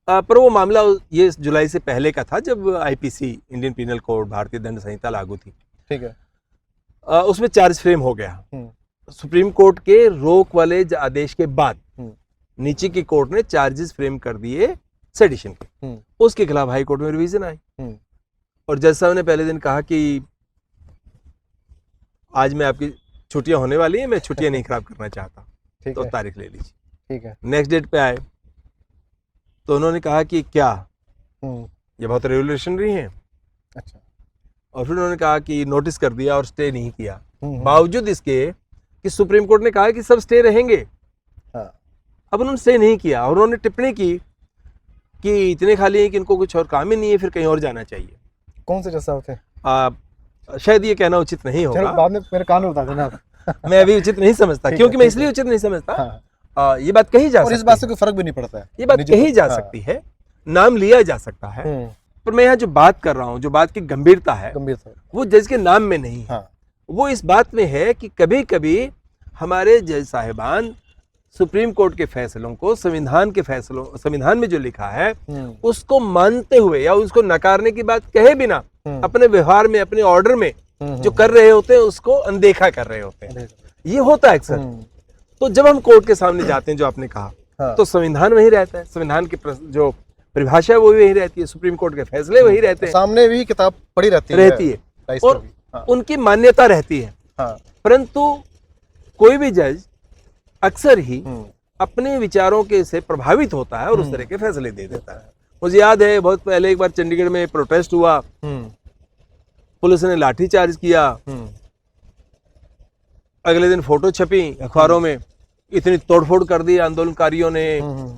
पर वो मामला ये जुलाई से पहले का था जब आईपीसी, इंडियन पीनल कोड, भारतीय दंड संहिता लागू थी। ठीक है। उसमें चार्ज फ्रेम हो गया। सुप्रीम कोर्ट के रोक वाले आदेश के बाद नीचे की कोर्ट ने चार्जेस फ्रेम कर दिए सेडिशन के, उसके खिलाफ हाई कोर्ट में रिवीजन आई, और जज साहब ने पहले दिन कहा कि आज मैं आपकी छुट्टियां होने वाली है, मैं छुट्टियां नहीं खराब करना चाहता, तो तारीख ले लीजिए। ठीक है। नेक्स्ट डेट पे आए, तो उन्होंने कहा कि क्या हम्म, ये बहुत रेवोल्यूशनरी है, अच्छा। और फिर उन्होंने कहा कि नोटिस कर दिया और स्टे नहीं किया, हम्म, बावजूद इसके कि सुप्रीम कोर्ट ने कहा कि सब स्टे रहेंगे। हाँ, अब उन्होंने स्टे नहीं किया और उन्होंने टिप्पणी की कि इतने खाली हैं कि इनको कुछ और काम ही नहीं है, फिर कहीं और जाना चाहिए। कौन से जैसा होते हैं? शायद ये कहना उचित नहीं चलो होगा, बाद में मेरे कान में बता देना आप। मैं अभी उचित नहीं समझता, ठीक है, क्योंकि मैं ठीक इसलिए है। उचित नहीं समझता। हाँ, ये बात कही जा और इस सकती बात से है, कोई फर्क भी नहीं पड़ता है। ये बात निजी कही जा हाँ, सकती है, नाम लिया जा सकता है, हम्म, पर मैं यहाँ जो बात कर रहा हूँ, जो बात की गंभीरता है, गंभीर था। वो जज के नाम में नहीं है। हाँ, वो इस बात में है कि कभी कभी हमारे जज साहिबान सुप्रीम कोर्ट के फैसलों को, संविधान के फैसलों, संविधान में जो लिखा है उसको मानते हुए या उसको नकारने की बात कहे बिना अपने व्यवहार में, अपने ऑर्डर में जो कर रहे होते हैं उसको अनदेखा कर रहे होते हैं। ये होता है अक्सर। तो जब हम कोर्ट के सामने जाते हैं, जो आपने कहा, हाँ, तो संविधान वही रहता है, संविधान की जो परिभाषा है वो भी वही रहती है, सुप्रीम कोर्ट के फैसले वही रहते हैं, सामने भी किताब पड़ी रहती है और हाँ, उनकी मान्यता रहती है। हाँ, परंतु कोई भी जज अक्सर ही अपने विचारों के से प्रभावित होता है और उस तरह के फैसले दे देता है। मुझे याद है बहुत पहले एक बार चंडीगढ़ में प्रोटेस्ट हुआ, पुलिस ने लाठीचार्ज किया, अगले दिन फोटो छपी अखबारों में, इतनी तोड़फोड़ कर दी आंदोलनकारियों ने,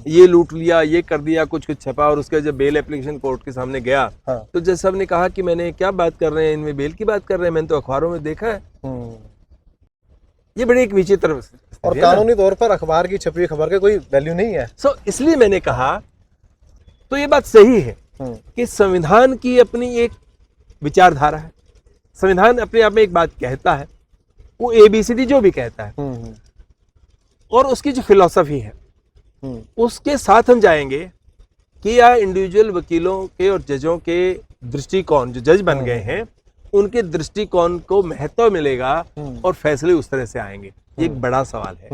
ये लूट लिया, ये कर दिया, कुछ कुछ छपा। और उसके जब बेल एप्लीकेशन कोर्ट के सामने गया, हाँ, तो जज साहब ने कहा कि मैंने क्या बात कर रहे हैं, इनमें बेल की बात कर रहे हैं, मैंने तो अखबारों में देखा है। ये बड़ी एक विचित्र और कानूनी तौर पर अखबार की छपी हुई खबर का कोई वैल्यू नहीं है। इसलिए मैंने कहा, तो ये बात सही है कि संविधान की अपनी एक विचारधारा है, संविधान अपने आप में एक बात कहता है, वो ABCD जो भी कहता है, और उसकी जो फिलॉसफी है उसके साथ हम जाएंगे कि या इंडिविजुअल वकीलों के और जजों के दृष्टिकोण, जो जज बन गए हैं उनके दृष्टिकोण को महत्व मिलेगा और फैसले उस तरह से आएंगे। ये एक बड़ा सवाल है।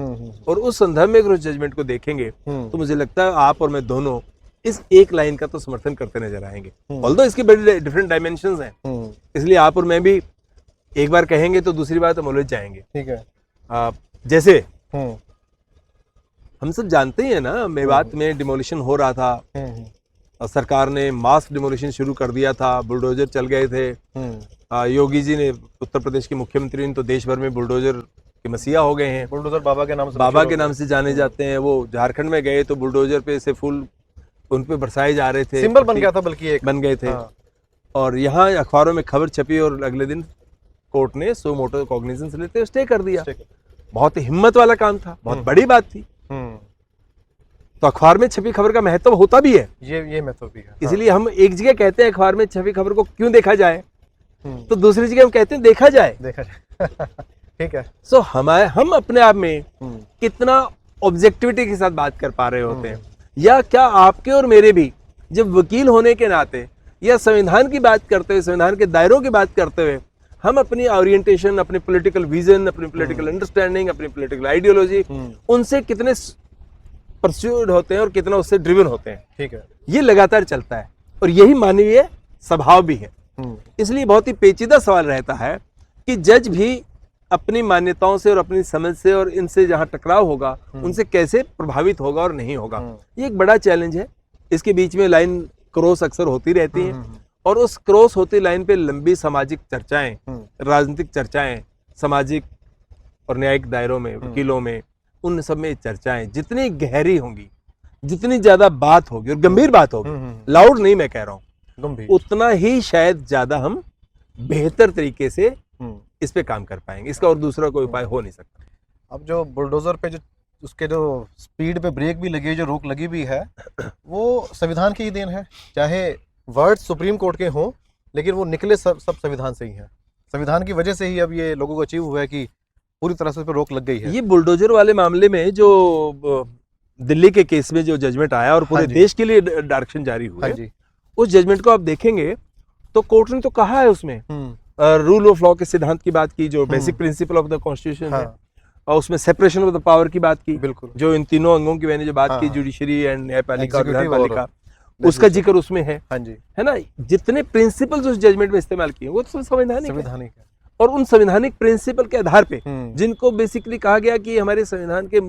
और उस संदर्भ में अगर उस जजमेंट को देखेंगे तो मुझे लगता है आप और मैं दोनों इस एक लाइन का तो समर्थन करते नजर आएंगे, ऑल्दो इसकी बड़ी डिफरेंट डायमेंशंस हैं। इसलिए आप और मैं भी एक बार कहेंगे तो दूसरी बात हम उलझ जाएंगे। ठीक है। जैसे हम सब जानते ही है ना, मेवात में डिमोलिशन हो रहा था और सरकार ने मास डिमोलिशन शुरू कर दिया था, बुलडोजर चल गए थे। योगी जी ने, उत्तर प्रदेश के मुख्यमंत्री ने, तो देश भर में बुलडोजर के मसीहा हो गए हैं। बुलडोजर बाबा के नाम से जाने जाते हैं। वो झारखंड में गए तो बुलडोजर पे से फूल उन पे बरसाए जा रहे थे, सिंबल बन गया था, बल्कि एक बन गए थे। हाँ। और यहाँ अखबारों में खबर छपी और अगले दिन कोर्ट ने सो मोटो कॉग्निजेंस लेते हुए स्टे कर दिया। बहुत हिम्मत वाला काम था, बहुत बड़ी बात थी। तो अखबार में छपी खबर का महत्व होता भी है, ये महत्व भी है। इसलिए हम एक जगह कहते हैं अखबार में छपी खबर को क्यों देखा जाए, तो दूसरी जगह हम कहते हैं देखा जाए। ठीक है। हम अपने आप में कितना ऑब्जेक्टिविटी के साथ बात कर पा रहे होते हैं, या क्या आपके और मेरे भी जब वकील होने के नाते या संविधान की बात करते हुए, संविधान के दायरों की बात करते हुए, हम अपनी ओरिएंटेशन, अपनी पॉलिटिकल विजन, अपनी पॉलिटिकल अंडरस्टैंडिंग, अपनी पॉलिटिकल आइडियोलॉजी, उनसे कितने परस्यूड होते हैं और कितना उससे ड्रिवन होते हैं। ठीक है। ये लगातार चलता है और यही मानवीय स्वभाव भी है। इसलिए बहुत ही पेचीदा सवाल रहता है कि जज भी अपनी मान्यताओं से और अपनी समझ से और इनसे जहां टकराव होगा उनसे कैसे प्रभावित होगा और नहीं होगा। ये एक बड़ा चैलेंज है। इसके बीच में लाइन क्रॉस अक्सर होती रहती है और उस क्रॉस होती लाइन पे लंबी सामाजिक चर्चाएं, राजनीतिक चर्चाएं, सामाजिक और न्यायिक दायरों में, वकीलों में, उन सब में चर्चाएं जितनी गहरी होंगी, जितनी ज्यादा बात होगी और गंभीर बात होगी, लाउड नहीं मैं कह रहा हूँ, उतना ही शायद ज्यादा हम बेहतर तरीके से इस पे काम कर पाएंगे। इसका और दूसरा कोई उपाय हो नहीं सकता। अब जो बुलडोजर पे जो उसके जो स्पीड पे ब्रेक भी लगी है, जो रोक लगी भी है, वो संविधान की ही देन है। चाहे वर्ड सुप्रीम कोर्ट के हों, लेकिन वो निकले सब संविधान से ही है। संविधान की वजह से ही अब ये लोगों को अचीव हुआ है कि पूरी तरह से उस पर रोक लग गई है। ये बुलडोजर वाले मामले में जो दिल्ली के केस में जो जजमेंट आया और पूरे देश के लिए डायरेक्शन जारी हुए, उस जजमेंट को आप देखेंगे तो कोर्ट ने तो कहा है उसमें रूल ऑफ लॉ के सिद्धांत की बात की, जो basic principle of the constitution है, और उसमें सेपरेशन ऑफ द पावर की बात की, बिल्कुल, जो इन तीनों अंगों की मैंने जो बात की, जुडिशरी एंड न्यायपालिका और विधानपालिका, उसका जिक्र उसमें है। हाँ जी, है ना। जितने प्रिंसिपल्स उस जजमेंट में इस्तेमाल किए वो तो संवैधानिक है। और उन संवैधानिक प्रिंसिपल के आधार पे जिनको बेसिकली कहा गया कि हमारे संविधान के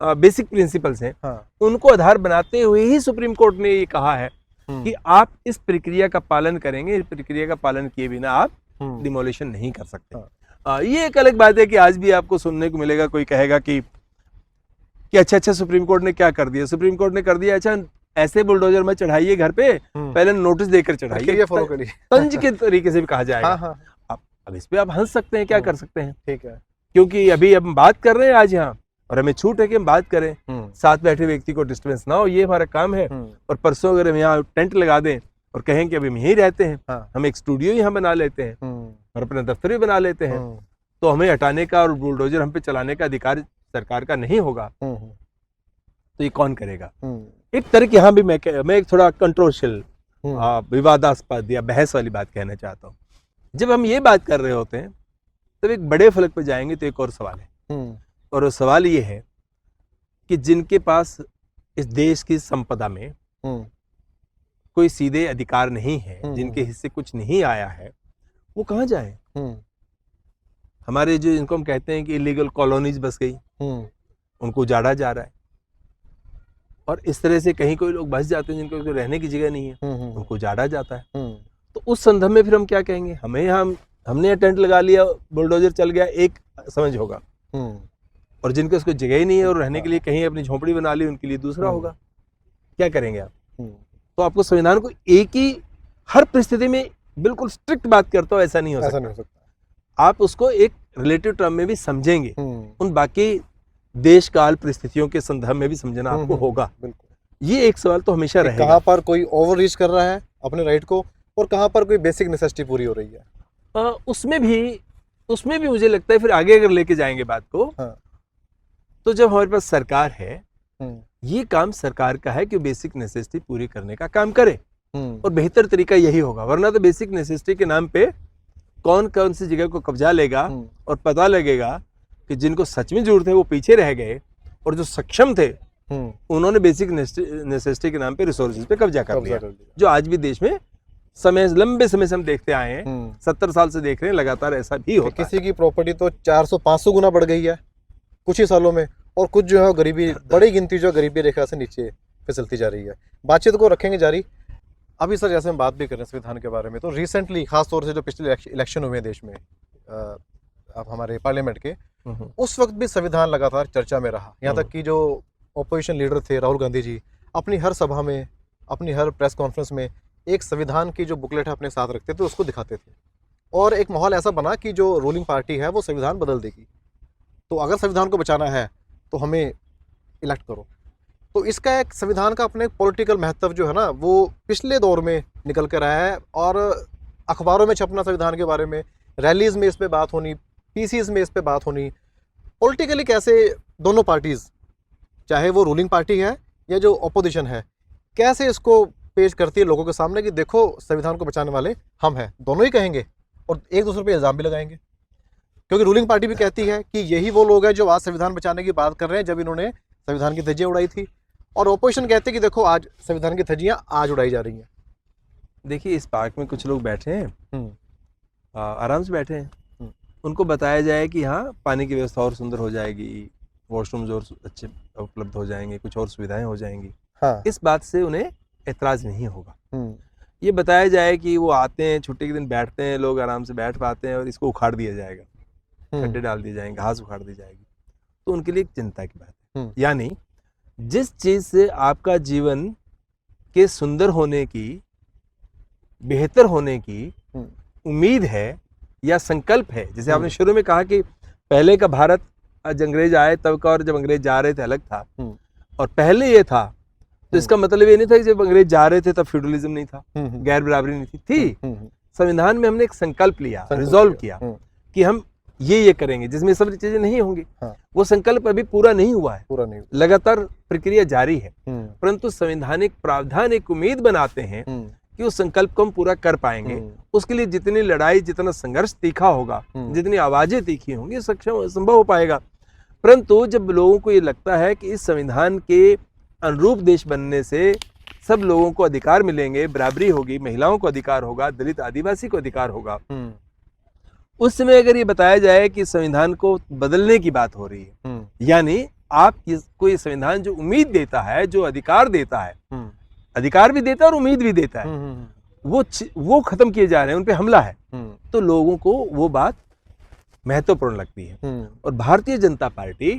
बेसिक प्रिंसिपल्स हैं, हाँ, उनको आधार बनाते हुए ही सुप्रीम कोर्ट ने ये कहा है कि आप इस प्रक्रिया का पालन करेंगे, इस प्रक्रिया का पालन किए बिना आप डिमोलिशन नहीं कर सकते। हाँ। ये एक अलग बात है कि आज भी आपको सुनने को मिलेगा, कोई कहेगा कि अच्छा सुप्रीम कोर्ट ने क्या कर दिया। सुप्रीम कोर्ट ने कर दिया, अच्छा ऐसे बुलडोजर मत चढ़ाइए घर पे, पहले नोटिस देकर चढ़ाइए, फॉलो करिए, तंज के तरीके से भी कहा जाएगा। हाँ, हाँ, अब इस पे आप हंस सकते हैं, क्या कर सकते हैं, ठीक है। क्योंकि अभी हम बात कर रहे हैं आज यहाँ, और हमें छूट है कि हम बात करें, साथ बैठे व्यक्ति को डिस्टर्बेंस ना हो, ये हमारा काम है। और परसों अगर हम यहाँ टेंट लगा दें और कहें कि अभी हम यहीं रहते हैं, हाँ, हम एक स्टूडियो यहाँ बना लेते हैं और अपना दफ्तर भी बना लेते हैं, तो हमें हटाने का और बुलडोजर हम पे चलाने का अधिकार सरकार का नहीं होगा, तो ये कौन करेगा। एक तरह की, यहाँ भी मैं एक थोड़ा कंट्रोवर्शियल, विवादास्पद या बहस वाली बात कहना चाहता हूँ। जब हम ये बात कर रहे होते हैं तब एक बड़े फलक पे जाएंगे तो एक और सवाल है, और वो सवाल ये है कि जिनके पास इस देश की संपदा में कोई सीधे अधिकार नहीं है, जिनके हिस्से कुछ नहीं आया है, वो कहाँ जाए। हमारे जो, इनको हम कहते हैं कि इलीगल कॉलोनीज बस गई, उनको उजाड़ा जा रहा है, और इस तरह से कहीं कोई लोग बस जाते हैं जिनको रहने की जगह नहीं है, उनको उजाड़ा जाता है। तो उस संदर्भ में फिर हम क्या कहेंगे, हमने टेंट लगा लिया, बुलडोजर चल गया, एक समझ होगा, और जिनके उसको जगह ही नहीं है और रहने के लिए कहीं अपनी झोंपड़ी बना ली, उनके लिए दूसरा होगा। क्या करेंगे आप। तो आपको संविधान को एक ही हर परिस्थिति में बिल्कुल स्ट्रिक्ट बात करता हो, ऐसा नहीं हो सकता। आप उसको एक रिलेटिव टर्म में भी समझेंगे, उन बाकी देश काल परिस्थितियों के संदर्भ में भी समझना आपको होगा। ये एक सवाल तो हमेशा रहेगा, कहाँ पर कोई ओवर रीच कर रहा है अपने राइट को, और कहाँ पर कोई बेसिक नेसेसिटी पूरी हो रही है। उसमें भी मुझे लगता है फिर आगे अगर लेके जाएंगे बात को, हाँ। तो जब हमारे पास सरकार है, ये काम सरकार का है कि बेसिक नेसेसिटी पूरी करने का काम करे, और बेहतर तरीका यही होगा। वरना तो बेसिक नेसेसिटी के नाम पे कौन कौन सी जगह को कब्जा लेगा, और पता लगेगा कि जिनको सच में जरूरत है वो पीछे रह गए, और जो सक्षम थे उन्होंने बेसिक नेसेसिटी के नाम पे रिसोर्सेज पे कब्जा कर लिया, जो आज भी देश में लंबे समय से हम देखते आए हैं, 70 साल से देख रहे हैं, लगातार ऐसा भी होता है। किसी की प्रॉपर्टी तो 400-500 गुना बढ़ गई है कुछ ही सालों में, और कुछ जो है गरीबी, बड़ी गिनती जो गरीबी रेखा से नीचे फिसलती जा रही है। बातचीत को रखेंगे जारी। अभी सर जैसे हम बात भी कर रहे हैं संविधान के बारे में, तो रिसेंटली खासतौर से जो पिछले इलेक्शन हुए देश में, अब हमारे पार्लियामेंट के, उस वक्त भी संविधान लगातार चर्चा में रहा। यहाँ तक कि जो ऑपोजिशन लीडर थे राहुल गांधी जी, अपनी हर सभा में, अपनी हर प्रेस कॉन्फ्रेंस में एक संविधान की जो बुकलेट है अपने साथ रखते थे, उसको दिखाते थे, और एक माहौल ऐसा बना कि जो रूलिंग पार्टी है वो संविधान बदल देगी, तो अगर संविधान को बचाना है तो हमें इलेक्ट करो। तो इसका एक संविधान का अपने पॉलिटिकल महत्व जो है ना, वो पिछले दौर में निकल कर आया है, और अखबारों में छपना संविधान के बारे में, रैलीज में इस पे बात होनी, पीसीज में इस पे बात होनी, पॉलिटिकली कैसे दोनों पार्टीज, चाहे वो रूलिंग पार्टी है या जो अपोजिशन है, कैसे इसको पेश करती है लोगों के सामने कि देखो संविधान को बचाने वाले हम हैं, दोनों ही कहेंगे, और एक दूसरे पे इल्ज़ाम भी लगाएंगे, क्योंकि रूलिंग पार्टी भी कहती है कि यही वो लोग हैं जो आज संविधान बचाने की बात कर रहे हैं जब इन्होंने संविधान की धज्जियाँ उड़ाई थी, और ऑपोजिशन कहते हैं कि देखो आज संविधान की धज्जियाँ आज उड़ाई जा रही हैं। देखिए, इस पार्क में कुछ लोग बैठे हैं, आराम से बैठे हैं, उनको बताया जाए कि हाँ पानी की व्यवस्था और सुंदर हो जाएगी, वॉशरूम्स और अच्छे उपलब्ध हो जाएंगे, कुछ और सुविधाएं हो जाएंगी, हाँ। इस बात से उन्हें एतराज नहीं होगा। ये बताया जाए कि वो आते हैं, छुट्टी के दिन बैठते हैं, लोग आराम से बैठ पाते हैं, और इसको उखाड़ दिया जाएगा, गड्ढे डाल दिए जाएंगे, घास उखाड़ दी जाएगी, तो उनके लिए एक चिंता की बात है। यानी जिस चीज से आपका जीवन के सुंदर होने की, बेहतर होने की उम्मीद है या संकल्प है, जैसे आपने शुरू में कहा कि पहले का भारत, आज अंग्रेज आए तब का और जब अंग्रेज जा रहे थे अलग था, और पहले ये था, तो इसका मतलब ये नहीं था कि जब अंग्रेज जा रहे थे तब फ्यूडलिज्म नहीं था, गैर बराबरी नहीं थी। संविधान में हमने एक संकल्प लिया, रिजॉल्व किया कि हम ये करेंगे, जिसमें सब चीजें नहीं होंगी। वो संकल्प अभी पूरा नहीं हुआ है, लगातार प्रक्रिया जारी है, परंतु संवैधानिक प्रावधान एक उम्मीद बनाते हैं कि उस संकल्प को हम पूरा कर पाएंगे। उसके लिए जितनी लड़ाई, जितना संघर्ष तीखा होगा, जितनी आवाजें तीखी होंगी, सक्षम संभव हो पाएगा। परंतु जब लोगों को ये लगता है कि इस संविधान के अनुरूप देश बनने से सब लोगों को अधिकार मिलेंगे, बराबरी होगी, महिलाओं को अधिकार होगा, दलित आदिवासी को अधिकार होगा, उस समय अगर ये बताया जाए कि संविधान को बदलने की बात हो रही है, यानी कोई संविधान जो उम्मीद देता है, जो अधिकार देता है, अधिकार भी देता है और उम्मीद भी देता है, वो खत्म किए जा रहे हैं, उन पे हमला है, तो लोगों को वो बात महत्वपूर्ण लगती है। और भारतीय जनता पार्टी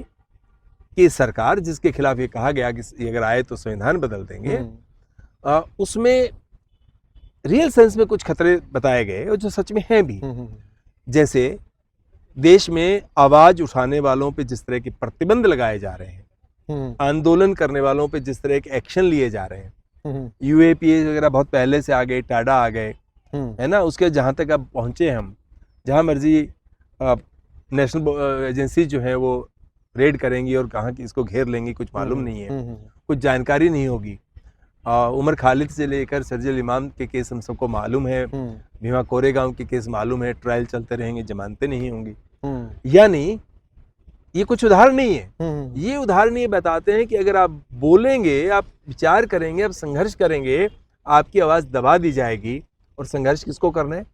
की सरकार, जिसके खिलाफ ये कहा गया कि अगर आए तो संविधान बदल देंगे, उसमें रियल सेंस में कुछ खतरे बताए गए और जो सच में हैं भी। जैसे देश में आवाज उठाने वालों पे जिस तरह के प्रतिबंध लगाए जा रहे हैं, आंदोलन करने वालों पे जिस तरह के एक्शन लिए जा रहे हैं, यूएपीए वगैरह बहुत पहले से आ गए, टाडा आ गए, है ना, उसके जहां तक अब पहुंचे हम, जहां मर्जी नेशनल एजेंसी जो है वो रेड करेंगी और कहाँ की इसको घेर लेंगी, कुछ मालूम नहीं है, कुछ जानकारी नहीं होगी। उमर खालिद से लेकर सर्जिल इमाम के केस हम सबको मालूम है, भीमा कोरेगांव के केस मालूम है, ट्रायल चलते रहेंगे, जमानतें नहीं होंगी। यानी ये कुछ उदाहरण नहीं है, ये उदाहरण ये बताते हैं कि अगर आप बोलेंगे, आप विचार करेंगे, आप संघर्ष करेंगे, आपकी आवाज़ दबा दी जाएगी। और संघर्ष किसको करना है?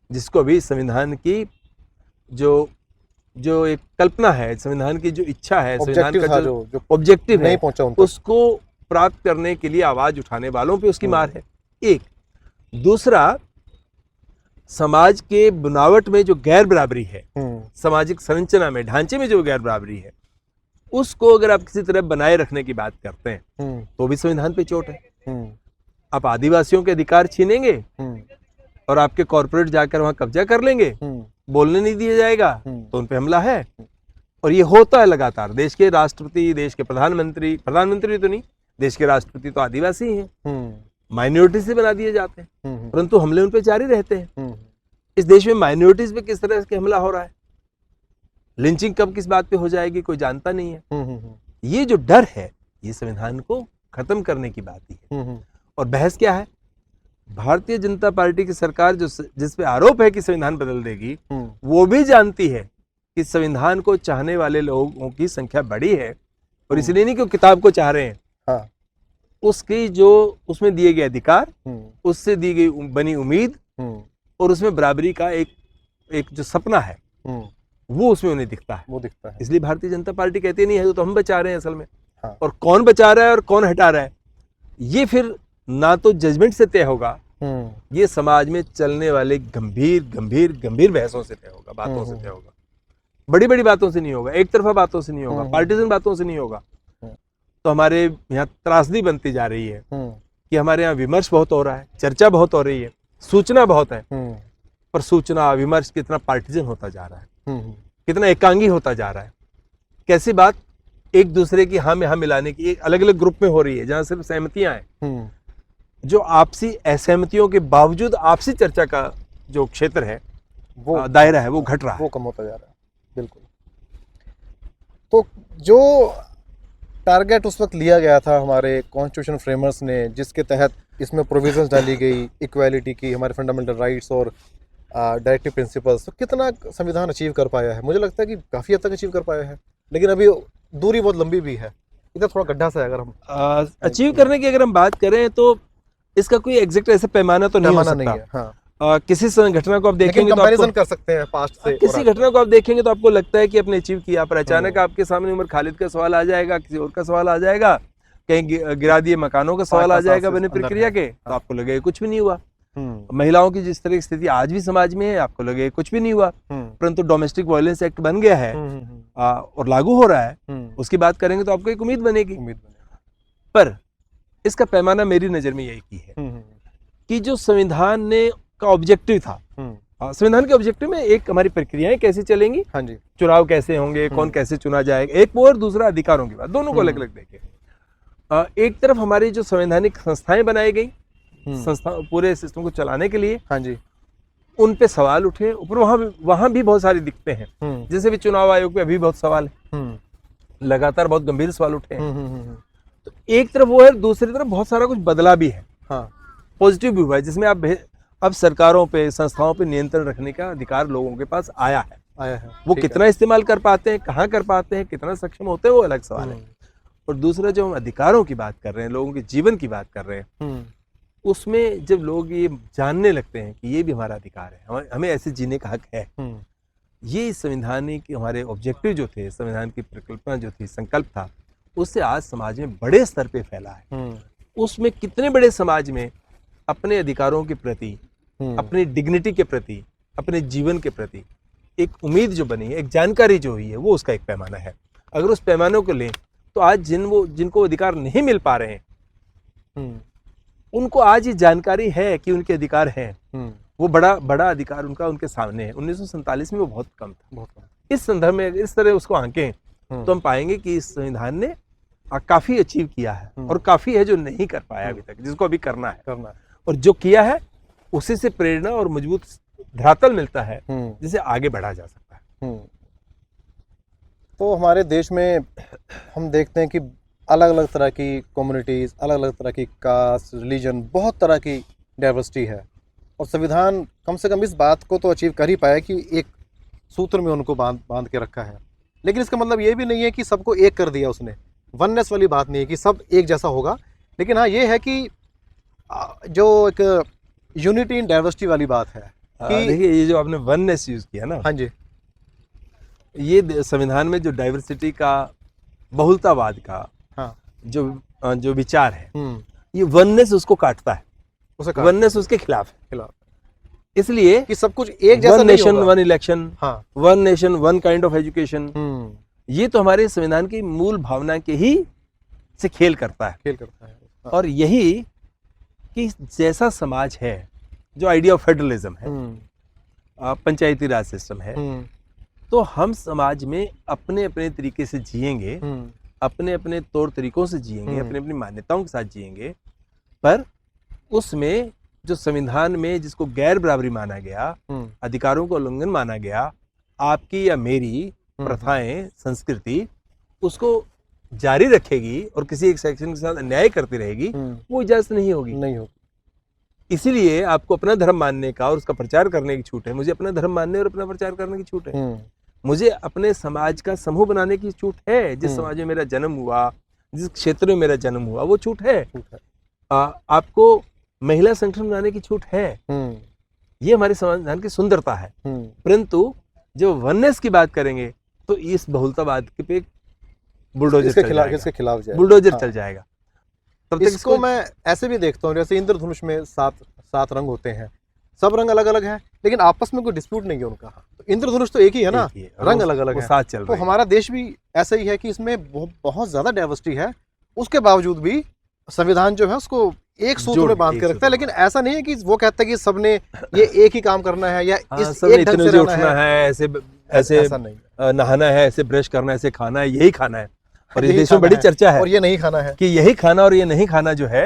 जिसको अभी संविधान की जो एक कल्पना है, संविधान की जो इच्छा है, संविधान का जो ऑब्जेक्टिव नहीं पहुंचा उसको प्राप्त करने के लिए आवाज उठाने वालों पे उसकी मार है। एक दूसरा, समाज के बनावट में जो गैर बराबरी है, सामाजिक संरचना में, ढांचे में जो गैर बराबरी है, उसको अगर आप किसी तरह बनाए रखने की बात करते हैं तो भी संविधान पे चोट है। आप आदिवासियों के अधिकार छीनेंगे और आपके कॉर्पोरेट जाकर वहां कब्जा कर लेंगे, बोलने नहीं दिया जाएगा, तो उन पे हमला है। और ये होता है लगातार। देश के राष्ट्रपति, देश के प्रधानमंत्री तो नहीं, देश के राष्ट्रपति तो आदिवासी हैं, माइनॉरिटी से बना दिए जाते हैं, परंतु हमले उन पे जारी रहते हैं। इस देश में माइनॉरिटीज पे किस तरह से हमला हो रहा है, लिंचिंग कब किस बात पे हो जाएगी कोई जानता नहीं है। ये जो डर है, ये संविधान को खत्म करने की बात ही है। और बहस क्या है? भारतीय जनता पार्टी की सरकार जिस पे आरोप है कि संविधान बदल देगी, वो भी जानती है कि संविधान को चाहने वाले लोगों की संख्या बड़ी है, और इसलिए नहीं कि वो किताब को चाह रहे हैं, उसकी जो उसमें दिए गए अधिकार, उससे दी गई बनी उम्मीद, और उसमें बराबरी का एक जो सपना है, वो उसमें उन्हें दिखता है। इसलिए भारतीय जनता पार्टी कहती नहीं है तो हम बचा रहे हैं असल में। और कौन बचा रहा है और कौन हटा रहा है, ये ना तो जजमेंट से तय होगा, ये समाज में चलने वाले गंभीर बहसों से तय होगा, बातों से तय होगा। बड़ी बड़ी बातों से नहीं होगा, एक तरफा बातों से नहीं होगा, पार्टीजन बातों से नहीं होगा। तो हमारे यहाँ त्रासदी बनती जा रही है कि हमारे यहाँ विमर्श बहुत हो रहा है, चर्चा बहुत हो रही है, सूचना बहुत है, पर सूचना विमर्श कितना पार्टीजन होता जा रहा है, कितना एकांगी होता जा रहा है। कैसी बात एक दूसरे की हाँ में हाँ मिलाने की एक अलग अलग ग्रुप में हो रही है, जहां सिर्फ सहमतियां हैं, जो आपसी असहमतियों के बावजूद आपसी चर्चा का जो क्षेत्र है, वो दायरा है, वो घट रहा है, वो कम होता जा रहा है। बिल्कुल। तो जो टारगेट उस वक्त लिया गया था हमारे कॉन्स्टिट्यूशन फ्रेमर्स ने, जिसके तहत इसमें प्रोविजंस डाली गई इक्वालिटी की, हमारे फंडामेंटल राइट्स और डायरेक्टिव प्रिंसिपल्स, तो कितना संविधान अचीव कर पाया है? मुझे लगता है कि काफ़ी हद तक अचीव कर पाया है, लेकिन अभी दूरी बहुत लंबी भी है, इधर थोड़ा गड्ढा सा है। अगर हम अचीव करने की अगर हम बात करें तो इसका कोई एग्जैक्ट ऐसा पैमाना तो नहीं हो सकता। नहीं है। हाँ। किसी घटना को आप देखेंगे तो कंपैरिजन कर सकते हैं पास्ट से। किसी घटना को आप देखेंगे तो आपको लगता है कि आपने अचीव किया, पर अचानक आपके सामने उमर खालिद का सवाल आ जाएगा, किसी और का सवाल आ जाएगा, कहीं गिरा दिए मकानों का सवाल आ जाएगा बने प्रक्रिया के, तो आपको लगेगा कुछ भी नहीं हुआ। महिलाओं की जिस तरह की स्थिति आज भी समाज में है, आपको लगेगा कुछ भी नहीं हुआ, परंतु डोमेस्टिक वायलेंस एक्ट बन गया है और लागू हो रहा है, उसकी बात करेंगे तो आपको एक उम्मीद बनेगी। पर इसका पैमाना मेरी नजर में यही है कि जो संविधान ने का ऑब्जेक्टिव था, संविधान के ऑब्जेक्टिव में एक हमारी प्रक्रियाएं कैसे चलेंगी, हाँ जी, चुनाव कैसे होंगे, कौन कैसे चुना जाएगा, एक वो, और दूसरा अधिकारों की बात, दोनों को अलग अलग देखे। एक तरफ हमारी जो संवैधानिक संस्थाएं बनाई गई, संस्था पूरे सिस्टम को चलाने के लिए, हाँ जी, उन पे सवाल उठे, ऊपर वहां भी बहुत सारी दिक्कतें हैं। जैसे भी चुनाव आयोग पे अभी बहुत सवाल है, लगातार बहुत गंभीर सवाल उठे हैं। तो एक तरफ वो है, दूसरी तरफ बहुत सारा कुछ बदला भी है, हाँ, पॉजिटिव भी हुआ है, जिसमें अब सरकारों पे, संस्थाओं पे नियंत्रण रखने का अधिकार लोगों के पास आया है। वो कितना इस्तेमाल कर पाते हैं, कहाँ कर पाते हैं, कितना सक्षम होते हैं, वो अलग सवाल है। और दूसरा, जो हम अधिकारों की बात कर रहे हैं, लोगों के जीवन की बात कर रहे हैं, उसमें जब लोग ये जानने लगते हैं कि ये भी हमारा अधिकार है, हमें ऐसे जीने का हक है, ये संवैधानिक हमारे ऑब्जेक्टिव जो थे, संविधान की परिकल्पना जो थी, संकल्प था, उससे आज समाज में बड़े स्तर पे फैला है। उसमें कितने बड़े समाज में अपने अधिकारों के प्रति, अपनी डिग्निटी के प्रति, अपने जीवन के प्रति एक उम्मीद जो बनी है, एक जानकारी जो हुई है, वो उसका एक पैमाना है। अगर उस पैमानों को लें तो आज जिनको अधिकार नहीं मिल पा रहे हैं, उनको आज ये जानकारी है कि उनके अधिकार हैं। वो बड़ा अधिकार उनका उनके सामने है। 1947 में वो बहुत कम था। इस संदर्भ में इस तरह उसको आंकें तो हम पाएंगे कि इस संविधान ने काफी अचीव किया है, और काफी है जो नहीं कर पाया अभी तक, जिसको अभी करना है। और जो किया है उसी से प्रेरणा और मजबूत धरातल मिलता है जिसे आगे बढ़ा जा सकता है। तो हमारे देश में हम देखते हैं कि अलग अलग तरह की कम्युनिटीज़, अलग अलग तरह की कास्ट, रिलीजन, बहुत तरह की डाइवर्सिटी है, और संविधान कम से कम इस बात को तो अचीव कर ही पाया कि एक सूत्र में उनको बांध के रखा है। लेकिन इसका मतलब ये भी नहीं है कि सबको एक कर दिया उसने। वननेस वाली बात नहीं है कि सब एक जैसा होगा, लेकिन हाँ ये है कि जो एक यूनिटी इन डाइवर्सिटी वाली बात है कि देखिए, ये जो आपने वननेस यूज किया ना, हाँ जी, ये संविधान में जो डाइवर्सिटी का, बहुलतावाद का हाँ, जो विचार है, ये वननेस उसको काटता है, वननेस उसके खिलाफ है। इसलिए कि सब कुछ एक जैसा वन नहीं नेशन होगा। वन इलेक्शन, हाँ, one nation one kind of education, ये तो हमारे संविधान की मूल भावना के ही से खेल करता है। हाँ। और यही कि जैसा समाज है, जो आइडिया ऑफ फेडरलिज्म है, पंचायती राज सिस्टम है, तो हम समाज में अपने अपने तरीके से जिएंगे, अपने अपने तौर तरीकों से जिएंगे, अपनी अपनी मान्यताओं के साथ जिएंगे, पर उसमें जो संविधान में जिसको गैर बराबरी माना गया, अधिकारों को उल्लंघन माना गया, आपकी या मेरी प्रथाएं, संस्कृति, उसको जारी रखेगी और किसी एक सेक्शन के साथ अन्याय करती रहेगी, वो इजाजत नहीं होगी। इसीलिए आपको अपना धर्म मानने का और उसका प्रचार करने की छूट है। मुझे अपना धर्म मानने और अपना प्रचार करने की छूट है। मुझे अपने समाज का समूह बनाने की छूट है। जिस समाज में मेरा जन्म हुआ, जिस क्षेत्र में मेरा जन्म हुआ, वो छूट है। आपको महिला संगठन बनाने की छूट है। ये हमारे संविधान की सुंदरता है। परंतु जब वननेस की बात करेंगे तो इस बहुलतावाद पे बुलडोजर चल जाएगा। तब तक इसको मैं ऐसे भी देखता हूँ, जैसे इंद्रधनुष में सात रंग होते हैं, सब रंग अलग अलग हैं, लेकिन आपस में कोई डिस्प्यूट नहीं है उनका। तो इंद्रधनुष तो एक ही है ना, रंग अलग अलग है, साथ चल तो हमारा देश भी ऐसा ही है कि इसमें बहुत ज्यादा डाइवर्सिटी है। उसके बावजूद भी संविधान जो है उसको एक सूत्र में बांध के रखता है। लेकिन ऐसा नहीं है कि वो कहता है कि सबने ये एक ही काम करना है या इस एक ढंग से उठना है, ऐसे नहाना है, ऐसे ब्रश करना है, ऐसे खाना है, यही खाना है। और ये देशों में बड़ी चर्चा है, और ये नहीं खाना है, कि यही खाना और ये नहीं खाना जो है,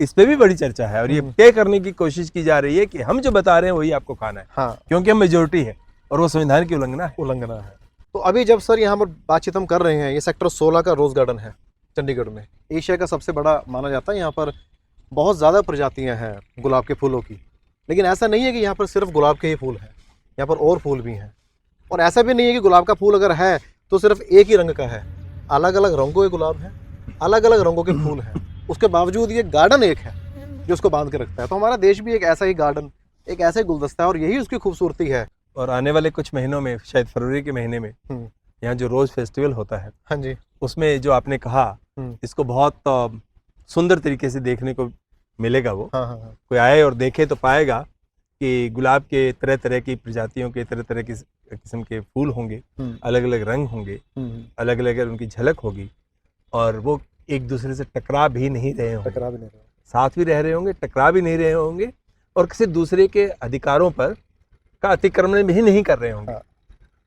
इस पे भी बड़ी चर्चा है। और ये तय करने की कोशिश की जा रही है कि हम जो बता रहे हैं वही आपको खाना है। हाँ, क्योंकि हम मेजोरिटी है और वो संविधान की उल्लंघना है। तो अभी जब सर यहाँ पर बातचीत हम कर रहे हैं, ये सेक्टर 16 का रोज गार्डन है चंडीगढ़ में, एशिया का सबसे बड़ा माना जाता है। यहाँ पर बहुत ज़्यादा प्रजातियाँ हैं गुलाब के फूलों की। लेकिन ऐसा नहीं है कि यहाँ पर सिर्फ गुलाब के ही फूल हैं, यहाँ पर और फूल भी हैं। और ऐसा भी नहीं है कि गुलाब का फूल अगर है तो सिर्फ एक ही रंग का है। अलग अलग रंगों के गुलाब हैं, अलग अलग रंगों के फूल हैं। उसके बावजूद ये गार्डन एक है जो उसको बांध के रखता है। तो हमारा देश भी एक ऐसा ही गार्डन, एक ऐसा ही गुलदस्ता है, और यही उसकी खूबसूरती है। और आने वाले कुछ महीनों में, शायद फरवरी के महीने में, यहाँ जो रोज फेस्टिवल होता है, हाँ जी, उसमें जो आपने कहा, इसको बहुत सुंदर तरीके से देखने को मिलेगा। वो कोई आए और देखे तो पाएगा कि गुलाब के तरह तरह की प्रजातियों के, तरह तरह की किस्म के फूल होंगे, अलग अलग रंग होंगे, अलग अलग उनकी झलक होगी, और वो एक दूसरे से टकरा भी नहीं रहे होंगे, साथ भी रह रहे होंगे, टकरा भी नहीं रहे होंगे, और किसी दूसरे के अधिकारों पर का अतिक्रमण भी नहीं कर रहे होंगे।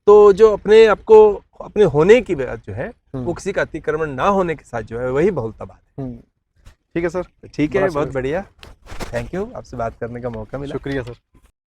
तो जो अपने आपको अपने होने की बात जो है, वो किसी का अतिक्रमण ना होने के साथ जो है, वही बहुलतावाद है। ठीक है सर, ठीक है, बहुत बढ़िया, थैंक यू, आपसे बात करने का मौका मिला। शुक्रिया सर।